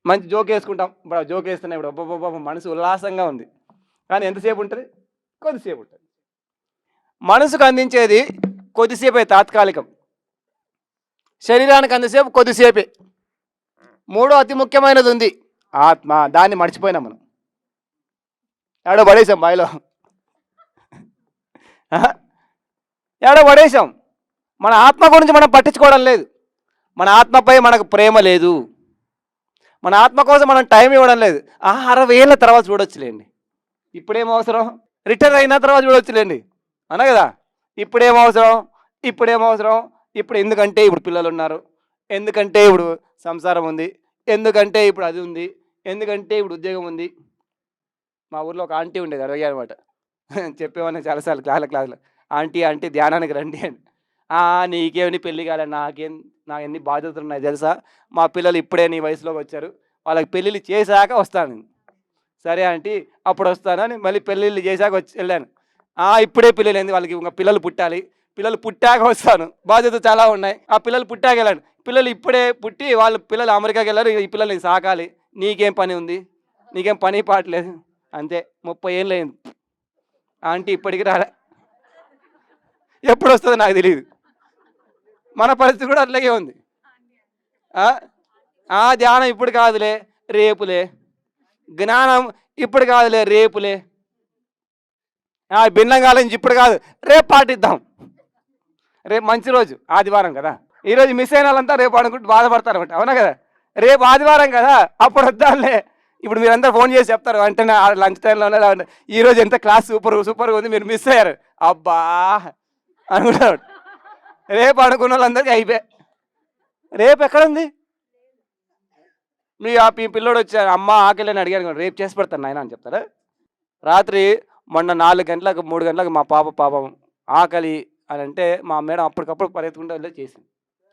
మంచి జోక్ వేసుకుంటాం. ఇప్పుడు జోక్ వేస్తున్నాయి ఇప్పుడు అబ్బబ్బబ్బా! మనసు ఉల్లాసంగా ఉంది. కానీ ఎంతసేపు ఉంటది? కొద్దిసేపు ఉంటది. మనసుకు అందించేది కొద్దిసేపే తాత్కాలికం. శరీరానికి అంతసేపు కొద్దిసేపే. మూడో అతి ముఖ్యమైనది ఉంది. ఆత్మ. దాన్ని మర్చిపోయినాం మనం. ఏడో పడేసాం బావిలో. ఏడో పడేసాం. మన ఆత్మ గురించి మనం పట్టించుకోవడం లేదు. మన ఆత్మపై మనకు ప్రేమ లేదు. మన ఆత్మ కోసం మనం టైం ఇవ్వడం లేదు. 60 ఏళ్ళ తర్వాత చూడొచ్చులేండి. ఇప్పుడేం అవసరం? రిటైర్ అయిన తర్వాత చూడొచ్చులేండి. అనా కదా! ఇప్పుడేం అవసరం? ఇప్పుడేం అవసరం? ఇప్పుడు ఎందుకంటే ఇప్పుడు పిల్లలున్నారు. ఎందుకంటే ఇప్పుడు సంసారం ఉంది. ఎందుకంటే ఇప్పుడు అది ఉంది. ఎందుకంటే ఇప్పుడు ఉద్యోగం ఉంది. మా ఊర్లో ఒక ఆంటీ ఉండేది అడిగానమాట. చెప్పేవాడిని చాలా సార్లు క్లాస్‌లో. ఆంటీ, ఆంటీ ధ్యానానికి రండి అని. నీకేమని పెళ్లి కాలే. నాకు ఎన్ని బాధ్యతలున్నాయి తెలుసా? మా పిల్లలు ఇప్పుడే నీ వయసులోకి వచ్చారు. వాళ్ళకి పెళ్ళిళ్ళు చేశాక వస్తాను నేను. సరే ఆంటీ అప్పుడొస్తానని మళ్ళీ పెళ్ళిళ్ళు చేశాక వెళ్ళాను. ఇప్పుడే పెళ్ళిళ్ళయింది. వాళ్ళకి ఇంక పిల్లలు పుట్టాలి. పిల్లలు పుట్టాక వస్తాను. బాధ్యతలు చాలా ఉన్నాయి. ఆ పిల్లలు పుట్టాక వెళ్ళాను. పిల్లలు ఇప్పుడే పుట్టి వాళ్ళ పిల్లలు అమెరికాకి వెళ్ళారు. ఈ పిల్లల్ని సాకాలి. నీకేం పని ఉంది? నీకేం పని పాట లేదు. అంతే 30 ఏళ్ళయింది. ఆంటీ ఇప్పటికి రాలే. ఎప్పుడొస్తదో నాకు తెలీదు. మన పరిస్థితి కూడా అట్లాగే ఉంది. ఆ! ధ్యానం ఇప్పుడు కాదులే, రేపులే. జ్ఞానం ఇప్పుడు కాదులే, రేపులే. భిన్నంగా ఆలోచించి ఇప్పుడు కాదు, రేపు పాటిద్దాం. రేపు మంచి రోజు, ఆదివారం కదా! ఈరోజు మిస్ అయిన వాళ్ళంతా రేపు అనుకుంటూ బాధపడతారన్నమాట. అవునా కదా! రేపు ఆదివారం కదా! అప్పుడు వద్దాంలే. ఇప్పుడు మీరందరూ ఫోన్ చేసి చెప్తారు వెంటనే లంచ్ టైంలోనే, ఈరోజు ఎంత క్లాస్ సూపర్గా ఉంది, మీరు మిస్ అయ్యారు. అబ్బా! అనుకుంటారు. రేపు అనుకున్న వాళ్ళందరికీ అయిపోయాయి. రేపు ఎక్కడుంది? మీ పిల్లోడు వచ్చారు, అమ్మ ఆకలిని అడిగారు, రేపు చేసి పెడతాను నాయన అని చెప్తారా? రాత్రి మొన్న 4 గంటలకు 3 గంటలకు మా పాపం ఆకలి అని అంటే మా మేడం అప్పటికప్పుడు పరిగెత్తుకుంటూ వెళ్ళి చేసింది.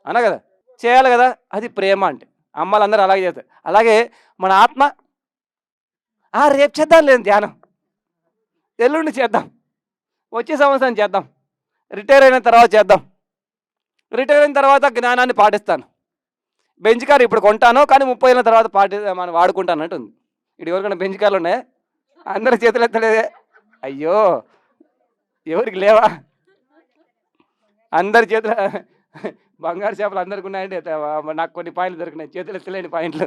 అనా కదా! చేయాలి కదా! అది ప్రేమ అంటే. అమ్మలందరూ అలాగే చేస్తారు. అలాగే మన ఆత్మ రేపు చేద్దాంలే ధ్యానం. ఎల్లుండి చేద్దాం. వచ్చే సంవత్సరం చేద్దాం. రిటైర్ అయిన తర్వాత చేద్దాం. రిటైర్ అయిన తర్వాత జ్ఞానాన్ని పాటిస్తాను. బెంచ్ కార్ ఇప్పుడు కొంటాను, కానీ 30 ఏళ్ళ తర్వాత మనం వాడుకుంటాను అంటుంది. ఇప్పుడు ఎవరికైనా బెంచ్ కార్లు ఉన్నాయా? అందరి చేతులు ఎత్తలేదే. అయ్యో! ఎవరికి లేవా? అందరి చేతుల బంగారు చేపలు అందరికి ఉన్నాయండి. నాకు కొన్ని పాయింట్లు దొరికినాయి. చేతులు ఎత్తలేని పాయింట్లు.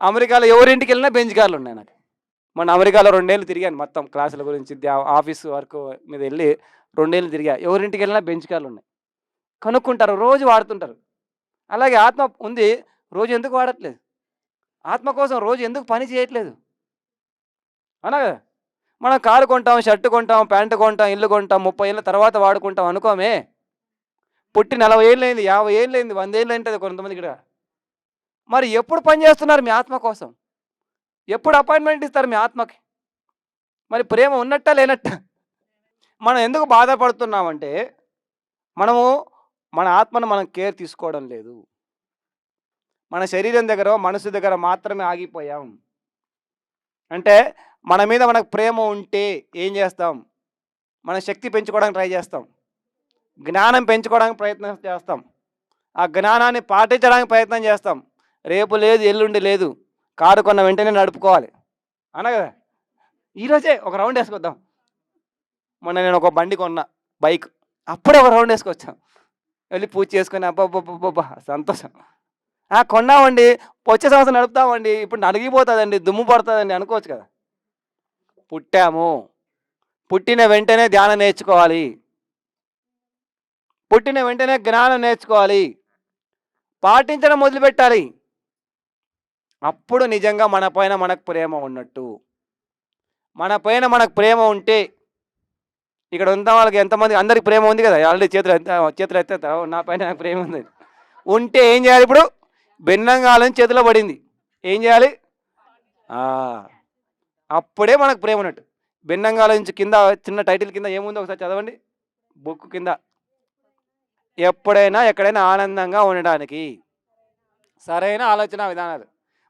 అమెరికాలో ఎవరింటికి వెళ్ళినా బెంచ్ కార్లు ఉన్నాయి నాకు. మొన్న అమెరికాలో 2 ఏళ్ళు తిరిగాను మొత్తం క్లాసుల గురించి, ఆఫీస్ వర్క్ మీద వెళ్ళి 2 ఏళ్ళు తిరిగా. ఎవరింటికి వెళ్ళినా బెంచ్ కార్లు ఉన్నాయి. కనుక్కుంటారు, రోజు వాడుతుంటారు. అలాగే ఆత్మ ఉంది, రోజు ఎందుకు వాడట్లేదు? ఆత్మ కోసం రోజు ఎందుకు పని చేయట్లేదు? అవునా కదా! మనం కారు కొంటాం, షర్ట్ కొంటాం, ప్యాంటు కొంటాం, ఇల్లు కొంటాం, 30 ఏళ్ళ తర్వాత వాడుకుంటాం అనుకోమే. పుట్టి 40 ఏళ్ళయింది, 50 ఏళ్ళయింది, 100 ఏళ్ళయింటది కొంతమందికి ఇక్కడ. మరి ఎప్పుడు పని చేస్తున్నారు మీ ఆత్మ కోసం? ఎప్పుడు అపాయింట్మెంట్ ఇస్తారు మీ ఆత్మకి? మరి ప్రేమ ఉన్నట్టా లేనట్టా? మనం ఎందుకు బాధపడుతున్నామంటే, మనము మన ఆత్మను మనం కేర్ తీసుకోవడం లేదు. మన శరీరం దగ్గర, మనసు దగ్గర మాత్రమే ఆగిపోయాం. అంటే మన మీద మనకు ప్రేమ ఉంటే ఏం చేస్తాం? మన శక్తి పెంచుకోవడానికి ట్రై చేస్తాం. జ్ఞానం పెంచుకోవడానికి ప్రయత్నం చేస్తాం. ఆ జ్ఞానాన్ని పాటించడానికి ప్రయత్నం చేస్తాం. రేపు లేదు, ఎల్లుండి లేదు. కారు కొన్న వెంటనే నడుపుకోవాలి. అవునా కదా! ఈరోజే ఒక రౌండ్ వేసుకొద్దాం. మొన్న నేను ఒక బండి కొన్నా, బైక్. అప్పుడే ఒక రౌండ్ వేసుకొచ్చాం. వెళ్ళి పూజ చేసుకొని అబ్బబ్బబ్బబ్బా! సంతోషం. కొన్నామండి, వచ్చే సంవత్సరం నడుపుతామండి, ఇప్పుడు నలిగిపోతుందండి, దుమ్ము పడుతుందండి అనుకోవచ్చు కదా! పుట్టాము. పుట్టిన వెంటనే ధ్యానం నేర్చుకోవాలి. పుట్టిన వెంటనే జ్ఞానం నేర్చుకోవాలి. పాటించడం మొదలుపెట్టాలి. అప్పుడు నిజంగా మన పైన మనకు ప్రేమ ఉన్నట్టు. మన పైన మనకు ప్రేమ ఉంటే, ఇక్కడ ఉన్న వాళ్ళకి ఎంతమంది, అందరికి ప్రేమ ఉంది కదా! ఆల్రెడీ చేతులు ఎత్తేస్తా, నా పైన నాకు ప్రేమ ఉంది. ఉంటే ఏం చేయాలి ఇప్పుడు? భిన్నంగా ఆలోచించి చేతిలో పడింది. ఏం చేయాలి? అప్పుడే మనకు ప్రేమ ఉన్నట్టు. భిన్నంగా ఆలోచించి కింద చిన్న టైటిల్ కింద ఏముందో ఒకసారి చదవండి. బుక్ కింద. ఎప్పుడైనా ఎక్కడైనా ఆనందంగా ఉండడానికి సరైన ఆలోచన విధానాలు.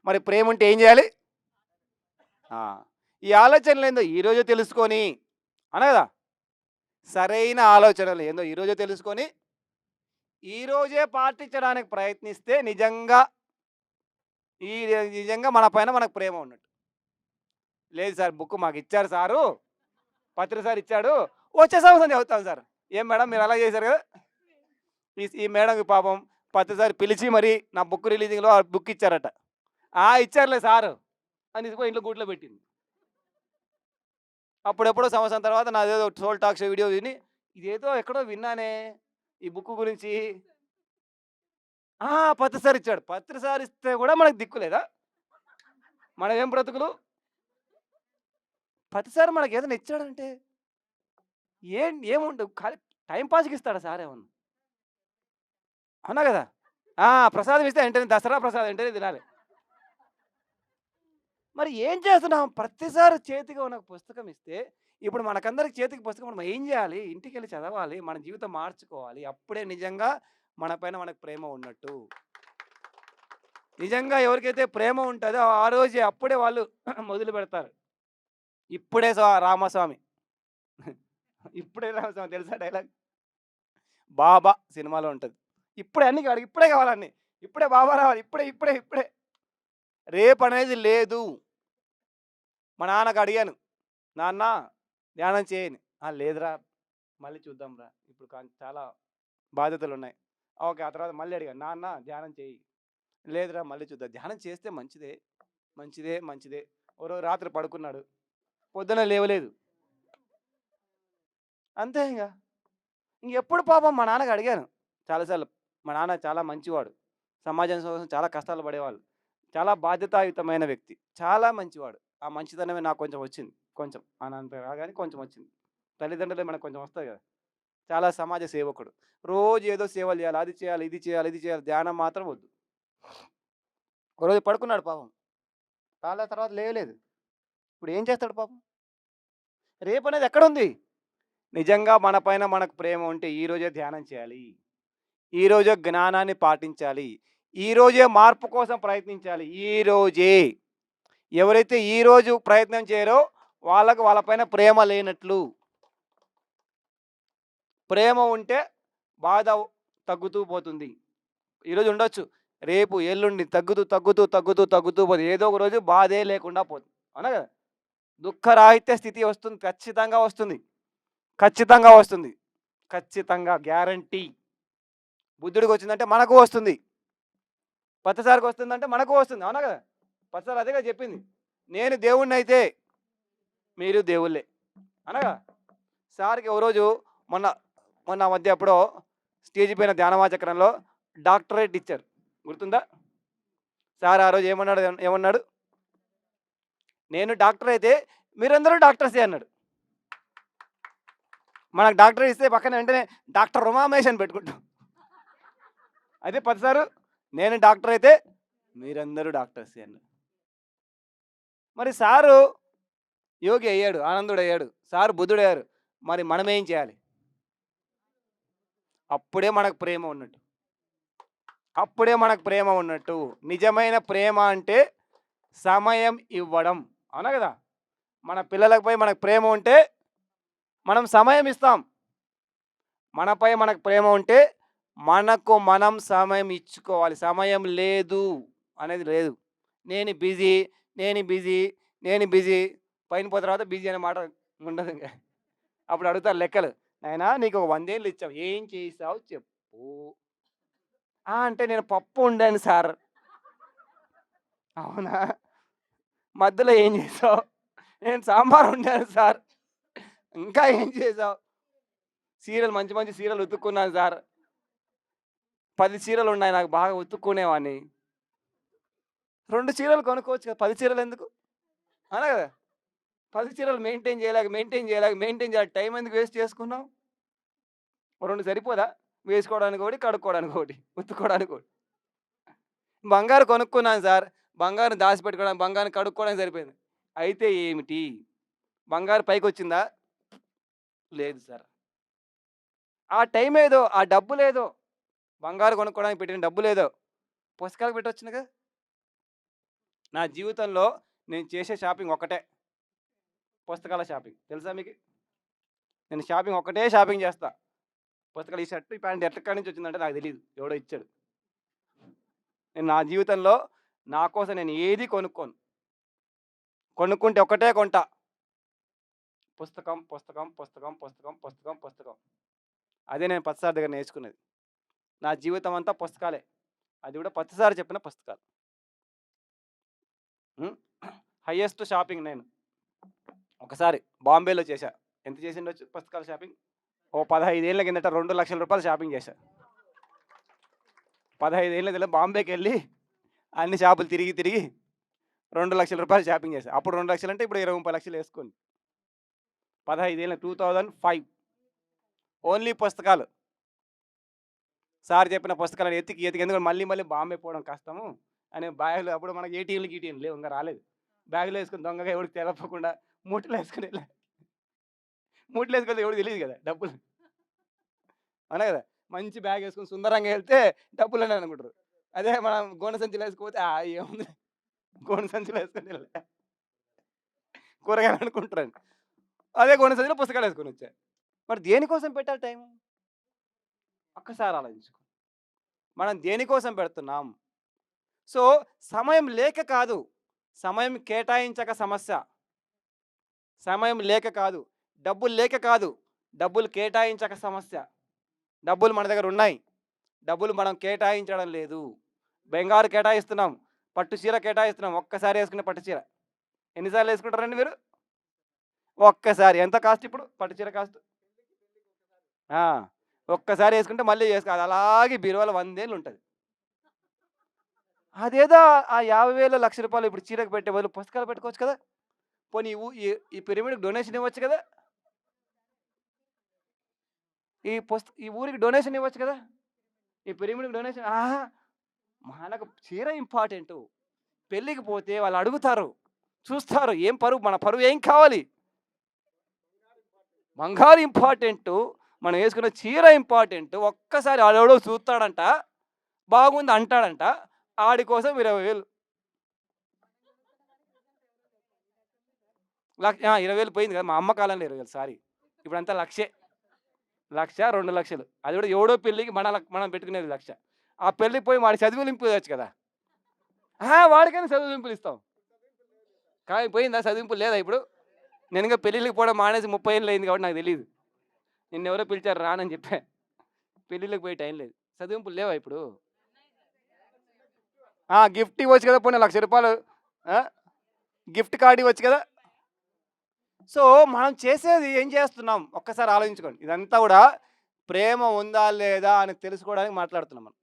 మరి ప్రేమ ఉంటే ఏం చేయాలి? ఈ ఆలోచనలు ఏందో ఈరోజే తెలుసుకొని, అన కదా! సరైన ఆలోచనలు ఏందో ఈరోజే తెలుసుకొని, ఈరోజే పాటించడానికి ప్రయత్నిస్తే నిజంగా ఈ నిజంగా మన పైన మనకు ప్రేమ ఉన్నట్టు. లేదు సార్ బుక్ మాకిచ్చారు సారు, పత్రి సార్ ఇచ్చాడు, వచ్చే సంవత్సరం చదువుతాం సార్. ఏం మేడం మీరు అలా చేశారు కదా! ఈ మేడంకి పాపం పత్రి సార్ పిలిచి మరి నా బుక్ రిలీజింగ్‌లో ఆ బుక్ ఇచ్చారట. ఆ! ఇచ్చారులే సారు అని తీసుకుపోయి ఇంట్లో గూట్లో పెట్టింది. అప్పుడెప్పుడో సంవత్సరం తర్వాత నాదేదో సోల్ టాక్ షో వీడియో విని, ఇదేదో ఎక్కడో విన్నానే ఈ బుక్ గురించి. ఆ! పత్రి సార్ ఇచ్చాడు. పత్రి సార్ ఇస్తే కూడా మనకు దిక్కు లేదా? మనమేం బ్రతుకులు? పత్రి సార్ మనకేదైనా ఇచ్చాడంటే ఏముండవు. ఖాళీ టైమ్ పాస్‌కి ఇస్తాడా సార్ ఏమన్నా? అవునా గదా! ఆ! ప్రసాదం ఇస్తే వెంటనే దసరా ప్రసాదం వెంటనే తినాలి. మరి ఏం చేస్తున్నాం? ప్రతిసారి చేతికి మనకు పుస్తకం ఇస్తే, ఇప్పుడు మనకందరికి చేతికి పుస్తకం మనం ఏం జేయాలి? ఇంటికెళ్ళి చదవాలి. మన జీవితం మార్చుకోవాలి. అప్పుడే నిజంగా మన పైన మనకు ప్రేమ ఉన్నట్టు. నిజంగా ఎవరికైతే ప్రేమ ఉంటదో ఆ రోజే అప్పుడే వాళ్ళు మొదలుపెడతారు. ఇప్పుడే రామస్వామి. ఇప్పుడే రామస్వామి తెలుసా డైలాగ్? 'బాబా' సినిమాలో ఉంటది. ఇప్పుడే అన్నీ కావాలి. ఇప్పుడే కావాలి అన్నీ. ఇప్పుడే బాబా రావాలి. ఇప్పుడే, ఇప్పుడే, ఇప్పుడే. రేపనేది లేదు. మా నాన్నకి అడిగాను. నాన్న ధ్యానం చేయని. "ఆ! లేదురా మళ్ళీ చూద్దాంరా. ఇప్పుడు చాలా బాధ్యతలున్నాయి." ఓకే. ఆ తర్వాత మళ్ళీ అడిగాను. నాన్న ధ్యానం చెయ్యి. లేదురా మళ్ళీ చూద్దాం. ధ్యానం చేస్తే మంచిదే. మంచిదే, మంచిదే. ఓ రోజు రాత్రి పడుకున్నాడు. పొద్దున లేవలేదు. అంతే ఇంగ. ఇంగెప్పుడు పాపం మా నాన్నకి అడిగాను చాలా సార్లు. మా నాన్న చాలా మంచివాడు. సమాజం కోసం చాలా కష్టాలు పడేవాళ్ళు. చాలా బాధ్యతాయుతమైన వ్యక్తి. చాలా మంచివాడు. ఆ మంచితనమే నాకు కొంచెం వచ్చింది. కొంచెం. అనంత కాదు గాని కొంచెం వచ్చింది. తల్లిదండ్రులే మనకు కొంచెం వస్తాయి గదా! చాలా సమాజ సేవకుడు. రోజు ఏదో సేవలు జేయాలి. అది చేయాలి, ఇది చేయాలి, ఇది చేయాలి. ధ్యానం మాత్రం వద్దు. ఒకరోజు పడుకున్నాడు పాపం. తర్వాత లేవలేదు. ఇప్పుడు ఏం చేస్తాడు పాపం? రేపనేది ఎక్కడుంది? నిజంగా మన పైన మనకు ప్రేమ ఉంటే ఈరోజే ధ్యానం చేయాలి. ఈరోజే జ్ఞానాన్ని పాటించాలి. ఈరోజే మార్పు కోసం ప్రయత్నించాలి. ఈరోజే. ఎవరైతే ఈరోజు ప్రయత్నం చేయరో వాళ్ళకి వాళ్ళ పైన ప్రేమ లేనట్లు. ప్రేమ ఉంటే బాధ తగ్గుతూ పోతుంది. ఈరోజు ఉండొచ్చు. రేపు, ఎల్లుండి తగ్గుతూ, తగ్గుతూ, తగ్గుతూ, తగ్గుతూ పోతుంది. ఏదో ఒక రోజు బాధే లేకుండా పోతుంది. అవునా గదా! దుఃఖరాహిత్య స్థితి వస్తుంది. ఖచ్చితంగా వస్తుంది. ఖచ్చితంగా వస్తుంది. ఖచ్చితంగా గ్యారంటీ. బుద్ధుడికొచ్చిందంటే మనకు వస్తుంది. పచ్చసారికి వస్తుందంటే మనకు వస్తుంది. అవునా గదా! పచ్చసారి అదే గదా చెప్పింది. నేను దేవుడినైతే మీరు దేవుళ్ళే. అనగా సార్‌కి ఓ రోజు మొన్న మొన్న మధ్య ఎప్పుడో స్టేజ్ పైన ధ్యానమా చక్రంలో డాక్టరేట్ ఇచ్చారు. గుర్తుందా? సార్ ఆ రోజు ఏమన్నాడు? "నేను డాక్టర్ అయితే మీరందరూ డాక్టర్సే" అన్నాడు. మనకు డాక్టరేట్ ఇస్తే పక్కన వెంటనే డాక్టర్ ఉమామహేష్ అని పెట్టుకుంటాం. అదే పచ్చసారు "నేను డాక్టర్ అయితే మీరందరూ డాక్టర్సే" అన్నాడు. మరి సారు యోగి అయ్యాడు. ఆనందుడయ్యాడు. సారు బుద్ధుడయ్యారు. మరి మనమేం చేయాలి? అప్పుడే మనకు ప్రేమ ఉన్నట్టు. అప్పుడే మనకు ప్రేమ ఉన్నట్టు. నిజమైన ప్రేమ అంటే సమయం ఇవ్వడం. అవునా గదా! మన పిల్లలపై మనకు ప్రేమ ఉంటే మనం సమయం ఇస్తాం. మనపై మనకు ప్రేమ ఉంటే మనకు మనం సమయం ఇచ్చుకోవాలి. సమయం లేదు అనేది లేదు. నేను బిజీ, నేను బిజీ, నేను బిజీ పైన పోయిన తర్వాత బిజీ అనే మాట ఉండదింక. అప్పుడు అడుగుతారు లెక్కలు. నాయనా నీకు ఒక 100 ఏళ్ళు ఇచ్చాం. ఏం చేశావు చెప్పు? ఆ! అంటే నేను పప్పు వండాను సార్. అవునా? మధ్యలో ఏం చేశావు? నేను సాంబార్ వండాను సార్. ఇంకా ఏం చేశావు? సీరియల్ మంచి మంచి సీరియల్ ఉతుక్కున్నాను సార్. 10 చీరలున్నాయి నాకు బాగా ఉతుక్కునేవాడిని. 2 చీరలు కొనుక్కోవచ్చు కదా! 10 చీరలెందుకు? అవునా కదా! 10 చీరలు మెయింటైన్ చేయాలి. టైం ఎందుకు వేస్ట్ చేసుకున్నావు? ఓ 2 సరిపోదా? వేసుకోవడానికి ఒకటి, కడుక్కోవడానికి ఒకటి, ఉతుక్కోవడానికి ఒకటి. బంగారు కొనుక్కున్నాను సార్. బంగారం దాచిపెట్టుకోవడానికి, బంగారం కడుక్కోవడానికి సరిపోయింది. అయితే ఏమిటి? బంగారు పైకొచ్చిందా? లేదు సార్. ఆ టైమేదో, ఆ డబ్బులేదో, బంగారు కొనుక్కోవడానికి పెట్టిన డబ్బులేదో పుస్తకాలకు పెట్టొచ్చునుగా. నా జీవితంలో నేను చేసే షాపింగ్ ఒక్కటే. పుస్తకాల షాపింగ్. తెలుసా మీకు? నేను షాపింగ్ ఒక్కటే షాపింగ్ చేస్తా. పుస్తకాలు ఈ షర్ట్, ఈ ప్యాంట్ ఎక్కడి నుంచి వచ్చిందంటే నాకు తెలీదు. ఎవడో ఇచ్చాడు. నేను నా జీవితంలో నా కోసం నేను ఏది కొనుక్కోను. కొనుక్కుంటే ఒకటే కొంటా. పుస్తకం, పుస్తకం, పుస్తకం, పుస్తకం, పుస్తకం, పుస్తకం. అదే నేను పత్తిసారి దగ్గర నేర్చుకున్నది. నా జీవితం అంతా పుస్తకాలే. అది కూడా పత్తిసారి చెప్పిన పుస్తకాలు. హ్మ్. హైయెస్ట్ షాపింగ్ నేను. ఒకసారి బాంబేలో చేశా. ఎంత చేసిండొచ్చు పుస్తకాల షాపింగ్? ఓ 15 ఏళ్ల కిందట రూ. 2,00,000 షాపింగ్ చేశా. 15 ఏళ్ల కిందట బాంబేకెళ్ళి అన్ని షాపులు తిరిగి, తిరిగి రూ. 2,00,000 షాపింగ్ చేశా. అప్పుడు 2,00,000 అంటే ఇప్పుడు 20, 30 లక్షలు ఏసుకోండి. 15 ఏళ్ళ 2005 ఓన్లీ పుస్తకాలు. సార్ చెప్పిన పుస్తకాలను ఎతికి, ఎతికి ఎందుకంటే మళ్ళీ, మళ్ళీ బాంబే పోవడం కష్టము అని బ్యాగ్‌లో అప్పుడు మనకి ఏటీఎంలు, గీటీఎంలు లేవు. ఇంక రాలేదు. బ్యాగ్‌లో ఏసుకొని దొంగగా ఎవడికి తెలవకుండా మూటలో ఏసుకొని ఎళ్ళా. మూటలో ఏసుకెళ్తే ఎవడికి తెలీదు కదా! డబ్బులు. అవునా కదా! మంచి బ్యాగ్ ఏసుకొని సుందరంగా ఎళ్తే డబ్బులున్నాయి అనుకుంటారు. అదే మనం గోనె సంచిలో ఏసుకుపోతే ఏముంది గోనె సంచిలో ఏసుకొని ఎళ్ళా. కూరగాయలు అనుకుంటారండి. అదే గోనె సంచిలో పుస్తకాలు ఏసుకొనొచ్చా. మరి దేనికోసం పెట్టాలి టైము? ఒక్కసారి ఆలోచించుకో. మనం దేనికోసం పెడుతున్నాం? సో, సమయం లేక కాదు. సమయం కేటాయించక సమస్య. సమయం లేక కాదు. డబ్బులు లేక కాదు. డబ్బులు కేటాయించక సమస్య. డబ్బులు మన దగ్గర ఉన్నాయి. డబ్బులు మనం కేటాయించడం లేదు. బంగారు కేటాయిస్తున్నాం. పట్టు చీర కేటాయిస్తున్నాం. ఒక్కసారి ఏసుకునే పట్టు చీర. ఎన్ని సార్లు ఏసుకుంటారండి మీరు? ఒక్కసారి. ఎంత కాస్ట్ ఇప్పుడు పట్టు చీర కాస్ట్? ఆ! ఒక్కసారి ఏసుకుంటే మళ్ళీ అది అలాగే బీరువాలో 100 ఏళ్ళు ఉంటది. అదేదో ఆ 50,000, రూ. 1,00,000 ఇప్పుడు చీరకు పెట్టే బదులు పుస్తకాలు పెట్టుకోవచ్చు కదా! పోనీ ఈ పిరమిడ్‌కి డొనేషన్ ఇవ్వచ్చు కదా! ఈ ఊరికి డొనేషన్ ఇవ్వచ్చు కదా! ఈ పిరమిడ్‌కి డొనేషన్ మనకు చీర ఇంపార్టెంటు. పెళ్ళికి పోతే వాళ్ళు అడుగుతారు. చూస్తారు. ఏం పరువు మన పరువు ఏం కావాలి? బంగారు ఇంపార్టెంటు. మనం యేసుకున్న చీర ఇంపార్టెంటు. ఒక్కసారి ఆడెవడో చూస్తాడంట. బాగుంది అంటాడంట. ఆడి కోసం 20,000 20,000 పోయింది కదా! మా అమ్మ కాలంలో 20,000 సారీ. ఇప్పుడంతా లక్షే. 1,00,000, 2,00,000 అది కూడా ఎవడో పెళ్ళికి మనం పెట్టుకునేది 1,00,000. ఆ పెళ్ళికి పోయి వాడి చదువులింపు ఇవ్వచ్చు కదా! వాడికైనా చదువులింపులు ఇస్తాం. కానీ పోయిందా చదివింపులు లేదా ఇప్పుడు? నేను ఇంకా పెళ్ళిళ్ళకి పోవడం మానేసి 30 ఏళ్ళు అయింది కాబట్టి నాకు తెలీదు. నిన్నెవరో పిలిచారు రానని చెప్పా. పెళ్ళిళ్ళకి పోయే టైం లేదు. చదివింపులు లేవా ఇప్పుడు? గిఫ్ట్ ఇవ్వచ్చు కదా! పోనీ రూ. 1,00,000 ఆ! గిఫ్ట్ కార్డ్ ఇవ్వచ్చు కదా! సో, మనం చేసేది ఏం చేస్తున్నాం? ఒక్కసారి ఆలోచించుకోండి. ఇదంతా కూడా ప్రేమ ఉందా? లేదా? అని తెలుసుకోవడానికి మాట్లాడుతున్నాం మనం.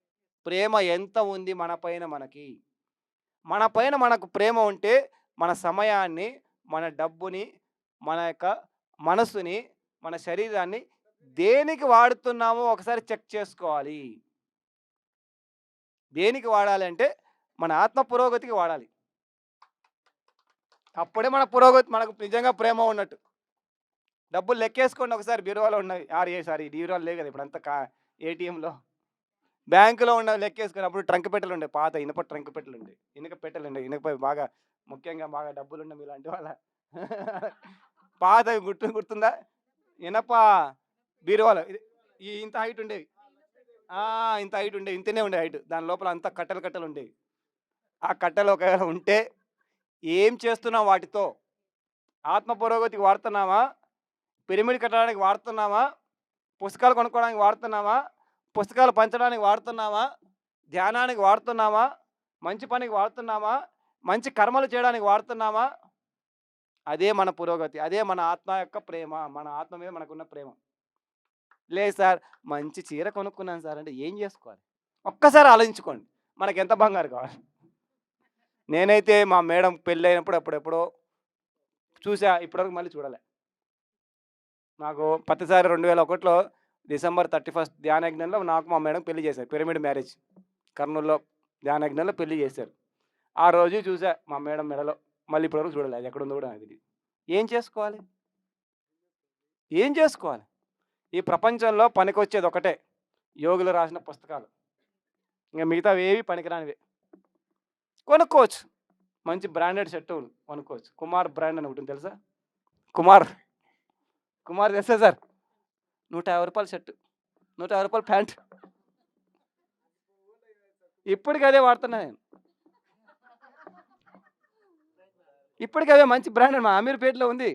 ప్రేమ ఎంత ఉంది మన పైన మనకి? మన పైన మనకు ప్రేమ ఉంటే, మన సమయాన్ని, మన డబ్బుని, మన యొక్క మనసుని, మన శరీరాన్ని దేనికి వాడుతున్నామో ఒకసారి చెక్ చేసుకోవాలి. దేనికి వాడాలి అంటే, మన ఆత్మ పురోగతికి వాడాలి. అప్పుడే మన పురోగతి మనకు నిజంగా ప్రేమ ఉన్నట్టు. డబ్బులు లెక్కేసుకోండి ఒకసారి బీరువాలో ఉన్నవి. సారీ బీరువాలో లేవు కదా! ఇప్పుడంతా ఏటీఎంలో. బ్యాంకులో ఉన్నవి లెక్కేసుకొని అప్పుడు ట్రంక్ పెట్టెలుండేవి. పాత ఇనుప ట్రంక్ పెట్టెలుండేవి. ఇనుప పెట్టెలుండేవి. బాగా ముఖ్యంగా బాగా డబ్బులున్న మీలాంటి వాళ్ళ పాతవి గుర్తుందా? ఇనప బీరువాలో ఇంత హైట్ ఉండేవి. ఇంత హైట్ ఉండేవి. ఇంతనే ఉండే హైట్. దాని లోపల అంతా కట్టెలు కట్టెలు ఉండేవి. ఆ కట్టెలు ఒకవేళ ఉంటే ఏం చేస్తున్నాం వాటితో? ఆత్మ పురోగతికి వాడుతున్నామా? పిరమిడ్ కట్టడానికి వాడుతున్నామా? పుస్తకాలు కొనుక్కోవడానికి వాడుతున్నామా? పుస్తకాలు పంచడానికి వాడుతున్నామా? ధ్యానానికి వాడుతున్నామా? మంచి పనికి వాడుతున్నామా? మంచి కర్మలు చేయడానికి వాడుతున్నామా? అదే మన పురోగతి. అదే మన ఆత్మ యొక్క ప్రేమ. మన ఆత్మ మీద మనకున్న ప్రేమ. లేదు సార్ మంచి చీర కొనుక్కున్నాను సార్ అంటే ఏం చేసుకోవాలి? ఒక్కసారి ఆలోచించుకోండి. మనకెంత బంగారు కావాలి? నేనైతే మా మేడం పెళ్ళైనప్పుడు అప్పుడెప్పుడో చూసా. ఇప్పటివరకు మళ్ళీ చూడలే. నాకు ప్రతిసారి 2001లో డిసెంబర్ 31 ధ్యానయజ్ఞంలో నాకు మా మేడం పెళ్లి చేశారు. Pyramid marriage. కర్నూలులో ధ్యానయజ్ఞంలో పెళ్లి చేశారు. ఆ రోజు చూసా మా మేడం మెడలో. మళ్ళీ ఇప్పటివరకు చూడలే. అది ఎక్కడుందో కూడా నాకు తెలీదు. ఏం చేసుకోవాలి? ఏం చేసుకోవాలి? ఈ ప్రపంచంలో పనికొచ్చేది ఒకటే. యోగులు రాసిన పుస్తకాలు. ఇంక మిగతావేవి పనికిరానివే. కొనుక్కోవచ్చు. మంచి బ్రాండెడ్ షర్టు కొనుక్కోవచ్చు. కుమార్ బ్రాండ్ అని ఒకటుంది తెలుసా? కుమార్. కుమార్ తెలుసా సార్? రూ. 150 షర్టు. రూ. 150 ప్యాంట్. ఇప్పటికి అదే వాడుతున్నా నేను. ఇప్పటికి అదే మంచి బ్రాండ్ మా అమీర్పేటలో ఉంది.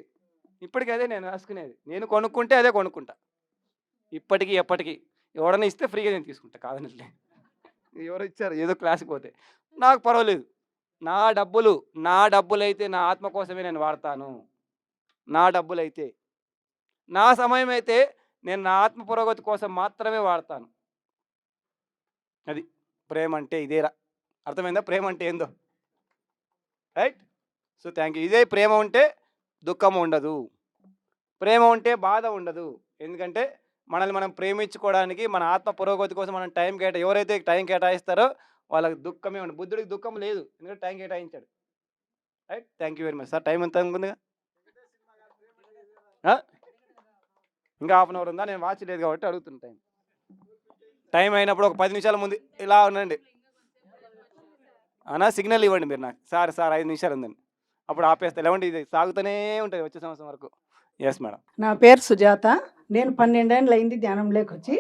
ఇప్పటికి అదే నేను రాసుకునేది. నేను కొనుక్కుంటే అదే కొనుక్కుంటా. ఇప్పటికి, ఎప్పటికి. ఎవడన్నా ఇస్తే ఫ్రీగా నేను తీసుకుంటా కాదనట్లే. ఎవరో ఇచ్చారు ఏదో క్లాస్‌కి పోతే. నాకు పర్వాలేదు. నా డబ్బులు, నా డబ్బులైతే నా ఆత్మ కోసమే నేను వాడతాను. నా డబ్బులైతే. నా సమయమైతే నేను నా ఆత్మ పురోగతి కోసం మాత్రమే వాడతాను. అది. ప్రేమంటే ఇదేరా! అర్థమైందా ప్రేమంటే ఏందో? రైట్? So, thank you. ఇదే ప్రేమ ఉంటే దుఃఖం ఉండదు. ప్రేమ ఉంటే బాధ ఉండదు. ఎందుకంటే మనల్ని మనం ప్రేమించుకోవడానికి, మన ఆత్మ పురోగతి కోసం మనం ఎవరైతే టైం కేటాయిస్తారో వాళ్ళకి దుఃఖమే ఉండదు. బుద్ధుడికి దుఃఖం లేదు. ఎందుకంటే టైం కేటాయించాడు. Right? Thank you very much sir. Time ఎంత ఉందిగా? ఆ? ఇంకా హాఫ్ అన్ అవర్ ఉందా? నేను వాచ్ లేదు కాబట్టి అడుగుతున్నా టైం. టైం అయినప్పుడు ఒక 10 నిమిషాల ముందు ఇలా ఉండండి. అన్నా సిగ్నల్ ఇవ్వండి మీరు నాకు. సార్ 5 నిమిషాలు ఉందండి. అప్పుడు ఆపేస్తా. లేవంటే ఇది సాగుతూనే ఉంటుంది వచ్చే సంవత్సరం వరకు. Yes madam. నా పేరు సుజాత. నేను 12 ఏళ్ళు అయింది ధ్యానంలోకొచ్చి.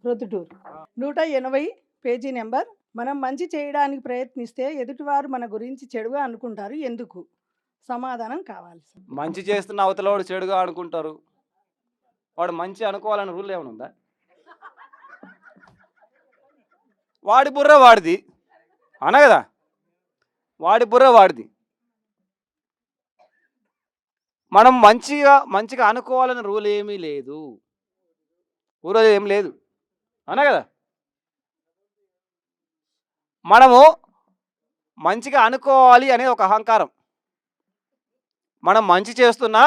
Proddatur 180 page number. మనం మంచి చేయడానికి ప్రయత్నిస్తే ఎదుటివారు మన గురించి చెడుగా అనుకుంటారు. ఎందుకు? సమాధానం కావాలి. మంచి చేస్తున్న అవతలోడు చెడుగా అనుకుంటారు. వాడు మంచి అనుకోవాలని రూల్ ఏమైనా ఉందా? వాడి బుర్ర వాడిది. అనా కదా? వాడి బుర్ర వాడిది. మనం మంచిగా అనుకోవాలని రూల్ ఏమీ లేదు. రూల్ ఏం లేదు. అనా కదా? మనము మంచిగా అనుకోవాలి అనేది ఒక అహంకారం. మనం మంచి చేస్తున్నా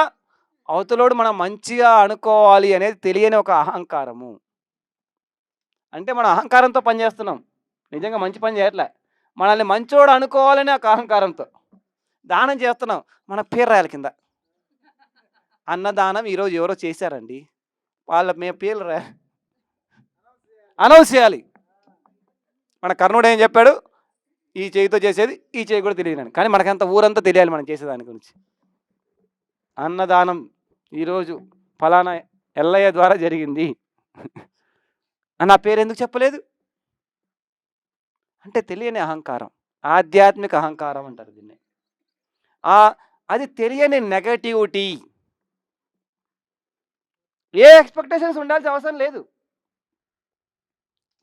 అవతలోడు మనం మంచిగా అనుకోవాలి అనేది తెలియని ఒక అహంకారము. అంటే మనం అహంకారంతో పని చేస్తున్నాం. నిజంగా మంచి పని చేయట్లే. మనల్ని మంచోడు అనుకోవాలనే ఒక అహంకారంతో దానం చేస్తున్నాం. మన పేరు రాయాలి కింద. అన్నదానం ఈరోజు ఎవరో చేశారండి. వాళ్ళ పేర్లు అనౌన్స్ చేయాలి. మన కర్ణుడు ఏం చెప్పాడు? ఈ చేయితో చేసేది ఈ చేయి కూడా తెలియదు. కానీ మనకంత ఊరంతా తెలియాలి మనం చేసేదాని గురించి. అన్నదానం ఈరోజు ఫలానా ఎల్లయ్య ద్వారా జరిగింది. నా పేరు ఎందుకు చెప్పలేదు? అంటే తెలియని అహంకారం. ఆధ్యాత్మిక అహంకారం అంటారు దీన్ని. అది తెలియని నెగటివిటీ. ఏ ఎక్స్‌పెక్టేషన్స్ ఉండాల్సిన అవసరం లేదు.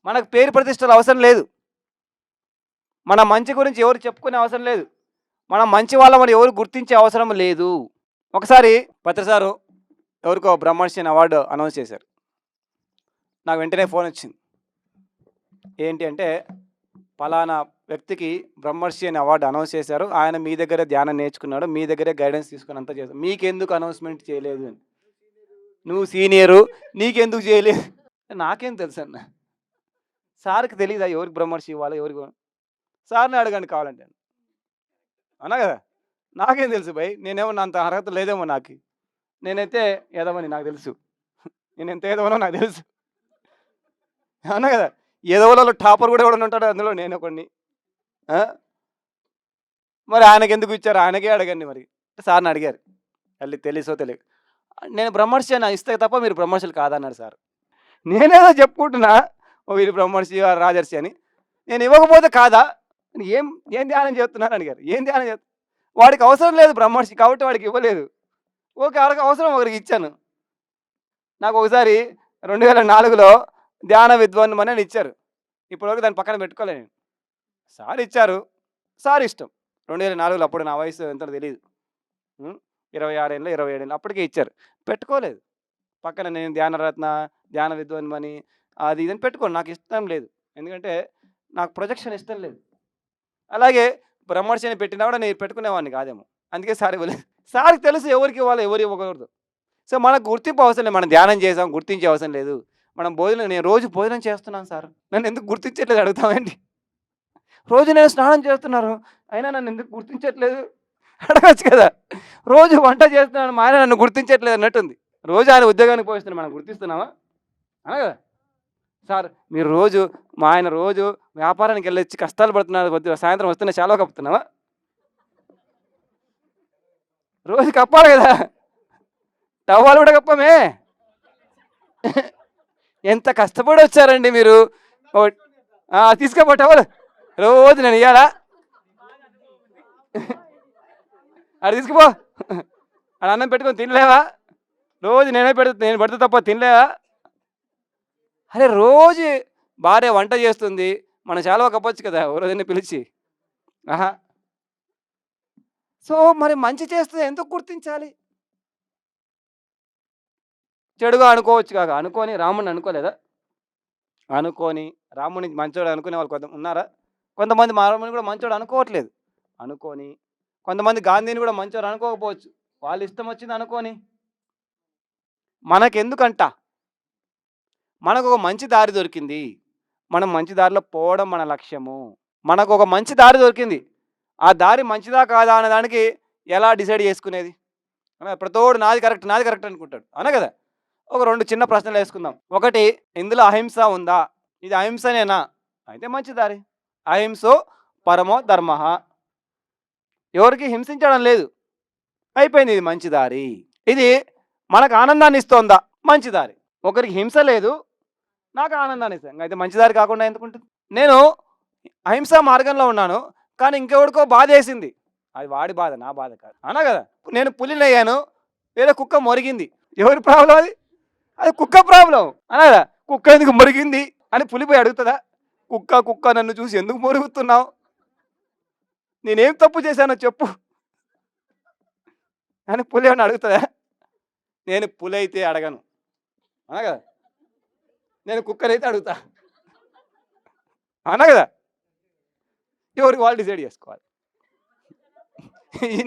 మనకు పేరు ప్రతిష్టలు అవసరం లేదు. మన మంచి గురించి ఎవరు చెప్పుకునే అవసరం లేదు. మనం మంచి వాళ్ళమని ఎవరు గుర్తించే అవసరం లేదు. ఒకసారి పత్రి సారు ఎవరికో బ్రహ్మర్షి అవార్డు అనౌన్స్ చేశారు. నాకు వెంటనే ఫోన్ వచ్చింది. ఏంటి అంటే పలానా వ్యక్తికి బ్రహ్మర్షి అనే అవార్డు అనౌన్స్ చేశారు. ఆయన మీ దగ్గరే ధ్యానం నేర్చుకున్నాడు. మీ దగ్గరే గైడెన్స్ తీసుకుని అంతా చేశారు. మీకెందుకు అనౌన్స్మెంట్ చేయలేదు అని. నువ్వు సీనియరు, నీకెందుకు చేయలేదు? నాకేం తెలుసు అన్న. సార్కి తెలీదా ఎవరికి బ్రహ్మర్షి ఇవ్వాలో ఎవరికి? సార్ని అడగండి కావాలంటే అన్నా కదా. నాకేం తెలుసు భయ్, నేనేమన్నా అంత అర్హత లేదేమో నాకు. నేనైతే ఎదవని నాకు తెలుసు. నేను ఎంత ఎదవనో నాకు తెలుసు. అన్నా కదా. ఎదవలలో టాపర్ కూడా ఎవడన్నా ఉంటాడు, అందులో నేను ఒకడిని. మరి ఆయనకి ఎందుకు ఇచ్చారు? ఆయనకే అడగండి. మరి సార్ని అడిగారు. వెళ్ళి తెలుసో తెలియదు. నేను బ్రహ్మర్షి అని ఇస్తే తప్ప మీరు బ్రహ్మర్షులు కాదన్నాడు సార్. నేనేదో చెప్పుకుంటున్నా, వీరు బ్రహ్మర్షి రాజర్షి అని. నేను ఇవ్వకపోతే కాదా? ఏం ఏం ధ్యానం చేస్తున్నారు అడిగారు. ఏం ధ్యానం చేస్తా? వాడికి అవసరం లేదు బ్రహ్మర్షి కాబట్టి వాడికి ఇవ్వలేదు. ఓకే, వాళ్ళకి అవసరం ఒకరికి ఇచ్చాను. నాకు ఒకసారి 2004లో ధ్యాన విద్వాన్ అని ఇచ్చారు. ఇప్పటివరకు దాన్ని పక్కన పెట్టుకోలేను. సార్ ఇచ్చారు, సార్ ఇష్టం. 2004లో అప్పుడు నా వయసు ఎంతో తెలియదు. 26 ఏళ్ళు 27 ఏళ్ళు అప్పటికే ఇచ్చారు. పెట్టుకోలేదు. పక్కన నేను ధ్యానరత్న, ధ్యాన విద్వాన్ అని అది ఇదని పెట్టుకోను. నాకు ఇష్టం లేదు. ఎందుకంటే నాకు ప్రొజెక్షన్ ఇష్టం లేదు. అలాగే బ్రహ్మర్షిని పెట్టినా కూడా నేను పెట్టుకునేవాడిని కాదేమో. అందుకే సార్ ఇవ్వలేదు. సార్కి తెలుసు ఎవరికి ఇవ్వాలో ఎవరు ఇవ్వకూడదు. సో మనకు గుర్తింపు అవసరం లేదు. మనం ధ్యానం చేసాం, గుర్తించే అవసరం లేదు. మనం నేను రోజు భోజనం చేస్తున్నాను సార్, నన్ను ఎందుకు గుర్తించట్లేదు అడుగుతామండి. రోజు నేను స్నానం చేస్తున్నారు, అయినా నన్ను ఎందుకు గుర్తించట్లేదు అడగచ్చు కదా. రోజు వంట చేస్తున్నాను, మా ఆయన నన్ను గుర్తించట్లేదు అన్నట్టుంది. రోజు ఆయన ఉద్యోగానికి పోయిస్తున్నాను, మనం గుర్తిస్తున్నామా? అనా కదా. సార్ మీరు రోజు మా ఆయన రోజు వ్యాపారానికి వెళ్ళొచ్చి కష్టాలు పడుతున్నారు, సాయంత్రం వస్తున్నా చాలా కప్పుతున్నావా? రోజు కప్పాలి కదా. టవ్వాలు కూడా కప్పమే. ఎంత కష్టపడి వచ్చారండి మీరు. తీసుకోపో టవల్. రోజు నేను ఇవ్వాలా? అది తీసుకుపో. ఆడ అన్నం పెట్టుకొని తినలేవా? రోజు నేను పెడితే తప్ప తినలేవా? అరే రోజు భార్య వంట చేస్తుంది, మన శాలువా కప్పొచ్చు కదా ఓ రోజైనా పిలిచి. ఆహా! సో, మరి మంచి చేస్తే ఎందుకు గుర్తించాలి? చెడుగా అనుకోవచ్చు కాక. అనుకోని రాముడిని అనుకోలేదా? అనుకోని రాముడిని మంచోడు అనుకునే వాళ్ళు ఉన్నారా? కొంతమంది రాముడిని కూడా మంచోడు అనుకోవట్లేదు. అనుకోని కొంతమంది గాంధీని కూడా మంచోడు అనుకోకపోవచ్చు. వాళ్ళ ఇష్టం వచ్చింది అనుకోని. మనకెందుకంట? మనకొక మంచి దారి దొరికింది. మనం మంచి దారిలో పోవడం మన లక్ష్యము. మనకొక మంచి దారి దొరికింది. ఆ దారి మంచిదా కాదా అనే దానికి ఎలా డిసైడ్ చేసుకునేది? ప్రతోడు నాది కరెక్ట్, నాది కరెక్ట్ అనుకుంటాడు. అవునా కదా! ఒక 2 చిన్న ప్రశ్నలేసుకుందాం. ఒకటి, ఇందులో అహింస ఉందా? ఇది అహింసనేనా? అయితే మంచి దారి. అహింసో పరమో ధర్మః. ఎవరికీ హింసించడం లేదు. అయిపోయింది, ఇది మంచి దారి. ఇది మనకు ఆనందాన్ని ఇస్తోందా? మంచి దారి. ఒకరికి హింస లేదు, నాకు ఆనందాన్ని ఇస్తుంది. అయితే మంచి దారి కాకుండా ఎందుకుంటుంది? నేను అహింసా మార్గంలో ఉన్నాను, కానీ ఇంకెవడికో బాధేసింది. అది వాడి బాధ, నా బాధ కాదు. అవునా కదా! నేను పులినయ్యాను, వేరే కుక్క మొరిగింది. ఎవరి ప్రాబ్లం అది? అది కుక్క ప్రాబ్లం. అవునా కదా! కుక్క ఎందుకు మొరిగింది అని పులి పోయి అడుగుతదా? కుక్క నన్ను చూసి ఎందుకు మొరుగుతున్నావు? నేనేం తప్పు చేశానో చెప్పు అని పులి ఏమన్నా అడుగుతదా? నేను పులైతే అడగను. అవునా కదా! నేను కుక్కనైతే అడుగుతా. అవునా కదా! ఎవరికి వాళ్ళు డిసైడ్ చేసుకోవాలి.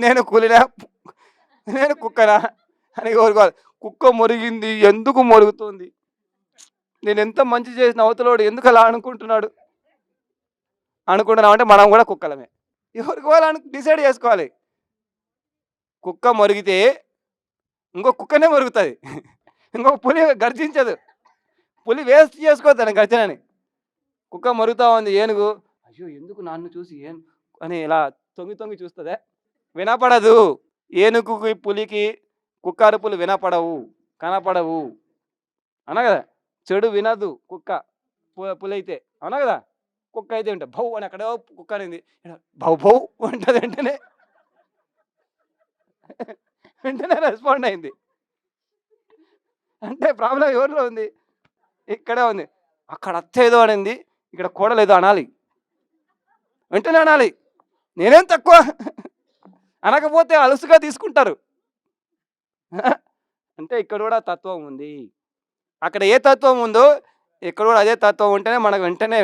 నేను పులినా? నేను కుక్కనా? అని ఎవరికి వాళ్ళు. కుక్క మొరిగింది, ఎందుకు మొరుగుతుంది? నేనెంత మంచి చేసిన అవతలోడు ఎందుకు అలా అనుకుంటున్నాడు? అనుకుంటున్నామంటే మనం కూడా కుక్కలమే. ఎవరికి వాళ్ళు డిసైడ్ చేసుకోవాలి. కుక్క మొరిగితే ఇంకో కుక్కనే మొరుగుతది. ఇంకొక పులి గర్జించదు. పులి వేస్ట్ చేసుకోదు తన గర్జనని. కుక్క మొరుగుతా ఉంది, ఏనుగు అయ్యో ఎందుకు నన్ను చూసి అని ఇలా తొంగి తొంగి చూస్తదా? వినపడదు. ఏనుగుకి, పులికి కుక్క అరుపులు వినపడవు, కనపడవు. అవునా కదా! చెడు వినదు కుక్క. పులైతే. అవునా కదా! కుక్క అయితే ఉంటది. భౌ అని ఎక్కడో కుక్క అనింది. భౌ భౌ అంటది వెంటనే. వెంటనే రెస్పాండ్ అయింది. అంటే ప్రాబ్లమ్ ఎవరిలో ఉంది? ఇక్కడే ఉంది. అక్కడ అత్త ఏదో అనింది, ఇక్కడ కోడలేదో అనాలి. వెంటనే అనాలి. నేనేం తక్కువ? అనకపోతే అలుసుగా తీసుకుంటారు. అంటే ఇక్కడ కూడా తత్వం ఉంది. అక్కడ ఏ తత్వం ఉందో ఇక్కడ కూడా అదే తత్వం ఉంటేనే మనకు వెంటనే